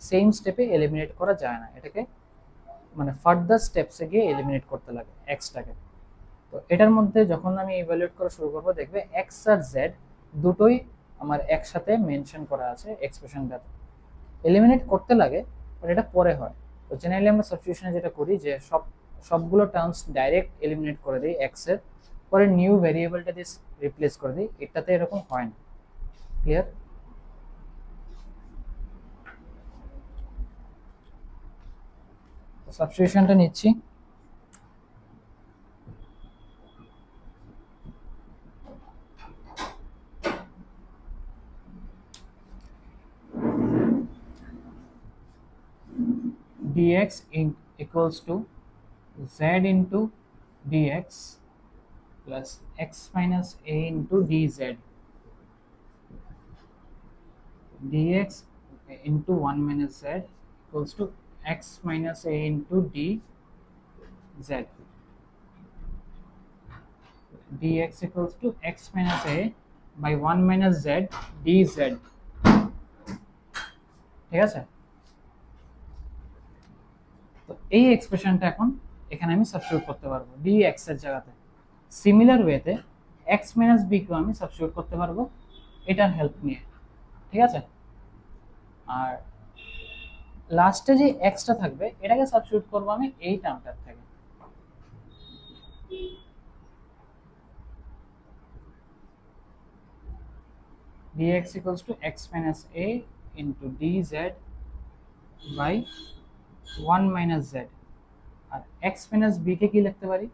সেম স্টেপে এলিমিনেট করা যায় না, এটাকে মানে ফার্দার স্টেপসে গিয়ে এলিমিনেট করতে লাগে এক্সটাকে। তো এটার মধ্যে যখন আমি ইভ্যালুয়েট করা শুরু করবো, দেখবে এক্স আর জেড দুটোই আমার একসাথে মেনশন করা আছে এক্সপ্রেশনটাতে। এলিমিনেট করতে লাগে, বাট এটা পরে হয়। তো জেনারেলি আমরা সাবস্টিটিউশনে যেটা করি যে সবগুলো টার্মস ডাইরেক্ট এলিমিনেট করে দিই এক্স এর, পরে নিউ ভেরিয়েবলটা দিয়ে রিপ্লেস করে দিই। এটাতে এরকম হয় না। ক্লিয়ার? সাবস্টিটিউশনটা নিচ্ছি। dx equals to z into dx plus x minus a into dz. dx into 1 minus z equals to x minus a into dz. dx equals to x minus a by 1 minus z dz. ঠিক আছে? তো এই এক্সপ্রেশনটা এখন এখানে আমি substitute করতে পারবো dx এর জায়গাতে। সিমিলার ওয়েতে x minus b কেও আমি সাবস্টিটিউট করতে পারবো এটার হেল্প নিয়ে। ঠিক আছে? আর লাস্টে যে এক্সটা থাকবে এটাকে সাবস্টিটিউট করবো আমি এই টার্মটার থেকে। dx equals to x minus a into dz by 1 minus z। R x minus b কে কি লিখতে পারি?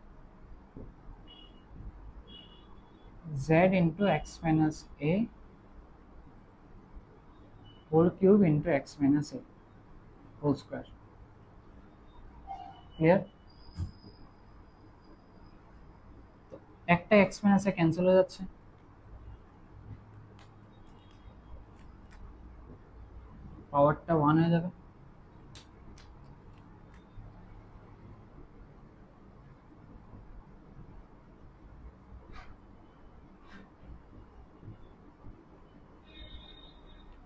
z into x minus a whole cube into x minus a whole square। Clear? একটা x minus a ক্যান্সেল হয়ে যাচ্ছে, পাওয়ারটা 1 হয়ে যাবে।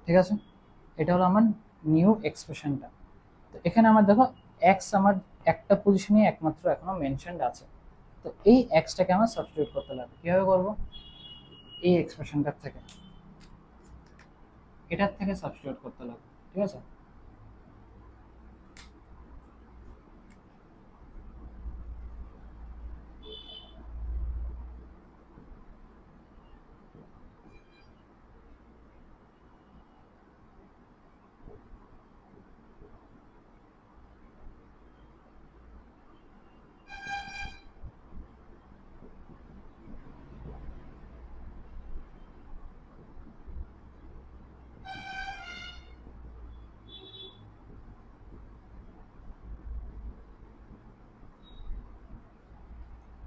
ঠিক আছে? এটা হলো আমার নিউ এক্সপ্রেশনটা। তো এখানে আমার দেখো এক্স আমার একটা পজিশনে একমাত্র এখনো মেনশনড আছে। তো এই এক্সটাকে আমার সাবস্টিটিউট করতে লাগবে। কিভাবে করব? এই এক্সপ্রেশনটার থেকে, এটার থেকে সাবস্টিটিউট করতে লাগবে। ঠিক আছে?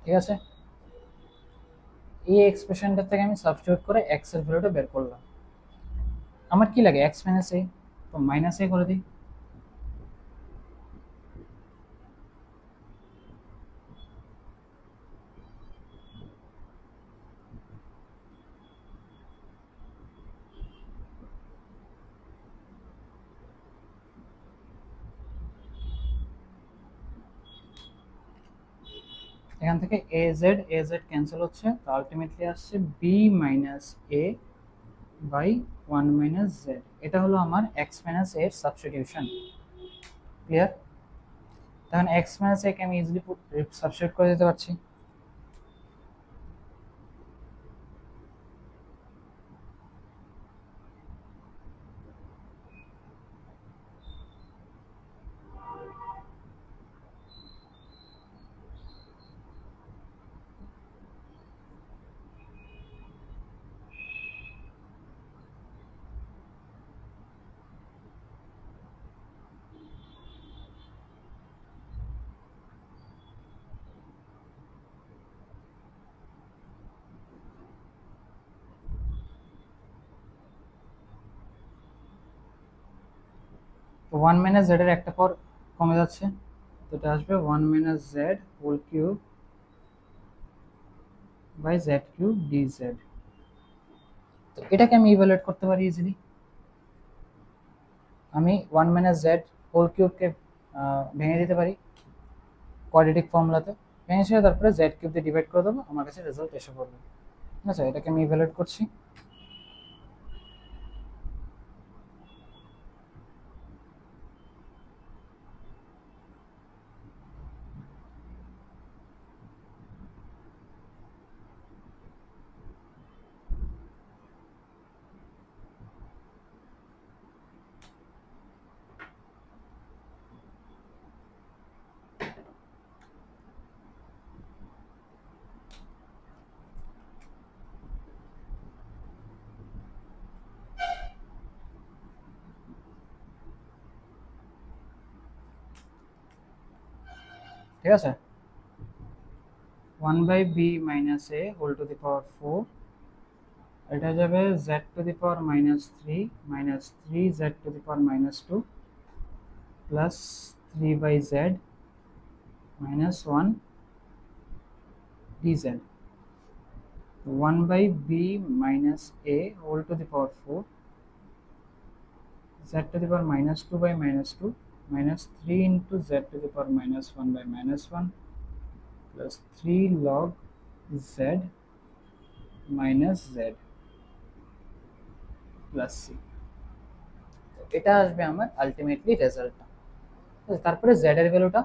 ঠিক আছে? এই এক্সপ্রেশনটার থেকে আমি সাবস্টিটিউট করে এক্স এর ভ্যালুটা বের করলাম। আমার কি লাগে? এক্স মাইনাস এ, তো মাইনাস এ করে দিই। এখান থেকে এ জেড ক্যান্সেল হচ্ছে, তো আলটিমেটলি আসছে b minus a by 1 minus z. এটা হলো আমার এক্স মাইনাস এর সাবস্টিটিউশন। ক্লিয়ার? তখন এক্স মাইনাস এ কে আমি ইজিলি সাবস্টিটিউট করে দিতে পারছি। তো 1 মাইনাস জেড এর একটা পর কমে যাচ্ছে, তো এটা আসবে 1 minus z whole cube by z cube dz. তো এটাকে আমি ইভালুয়েট করতে পারি ইজিলি। আমি 1 মাইনাস জেড হোল কিউবকে ভেঙে দিতে পারি, কোয়াড্রেটিক ফর্মুলাতে, এখানে এসে তারপরে জেড কিউব দিয়ে ডিভাইড করে দেবো, আমার কাছে রেজাল্ট এসে পড়বে। ঠিক আছে, এটাকে আমি ইভ্যালুয়েট করছি। ঠিক আছে, 1/b minus a whole to the power 4, এটা যাবে z to the power minus 3 minus 3 z to the power minus 2 plus 3/z minus 1 dz, 1/b minus a whole to the power 4, z to the power minus 2 by minus 2 minus 3 into z to the power minus 1 by minus 1 plus 3 log z minus z plus c। এটা আসবে আমার ultimately রেজাল্টটা। তারপরে z এর ভ্যালুটা,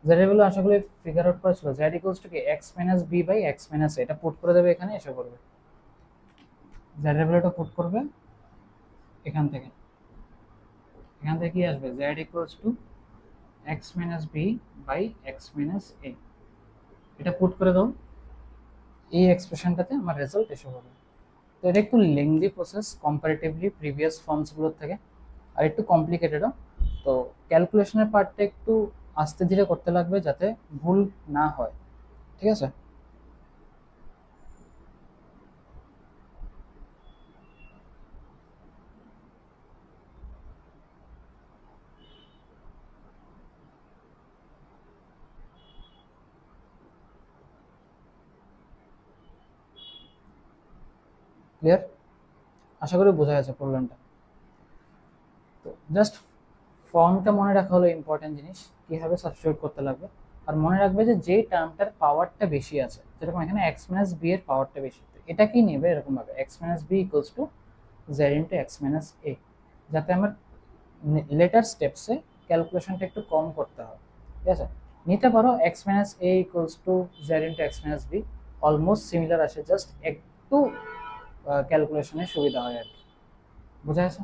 z এর value আশা করি figure out করা ছিল, z ইকুয়ালস টু কি x minus b by x minus a, এটা পুট করে দেবে, এখানে এসে করবে z এর ভ্যালুটা পুট করবে এখান থেকে, এখান থেকে কি আসবে z equals to x minus b by x minus a, এটা পুট করে দাও, এই এক্সপ্রেশনটাতে আমার রেজাল্ট এসে পড়বে। তো এটা একটু লেংদি প্রসেস কম্পারেটিভলি প্রিভিয়াস ফর্মসগুলোর থেকে, আর একটু কমপ্লিকেটেডও। তো ক্যালকুলেশনের পার্টটা একটু আস্তে ধীরে করতে লাগবে যাতে ভুল না হয়। ঠিক আছে, ক্লিয়ার? আশা করি বোঝা গেছে প্রবলেমটা। তো জাস্ট ফর্মটা মনে রাখা হলো ইম্পর্টেন্ট জিনিস, কীভাবে সাবস্টিটিউট করতে লাগবে। আর মনে রাখবে যে যেই টার্মটার পাওয়ারটা বেশি আছে, যেরকম এখানে এক্স মাইনাস বি এর পাওয়ারটা বেশি, এটা কি নেবে এরকমভাবে X minus B equals to Z into x minus A, যাতে আমার লেটার স্টেপসে ক্যালকুলেশনটা একটু কম করতে হয়। ঠিক আছে, নিতে পারো x minus A equals to Z into x minus b, almost similar আসে, জাস্ট একটু ক্যালকুলেশনের সুবিধা হয় আর কি। বোঝা গেছে?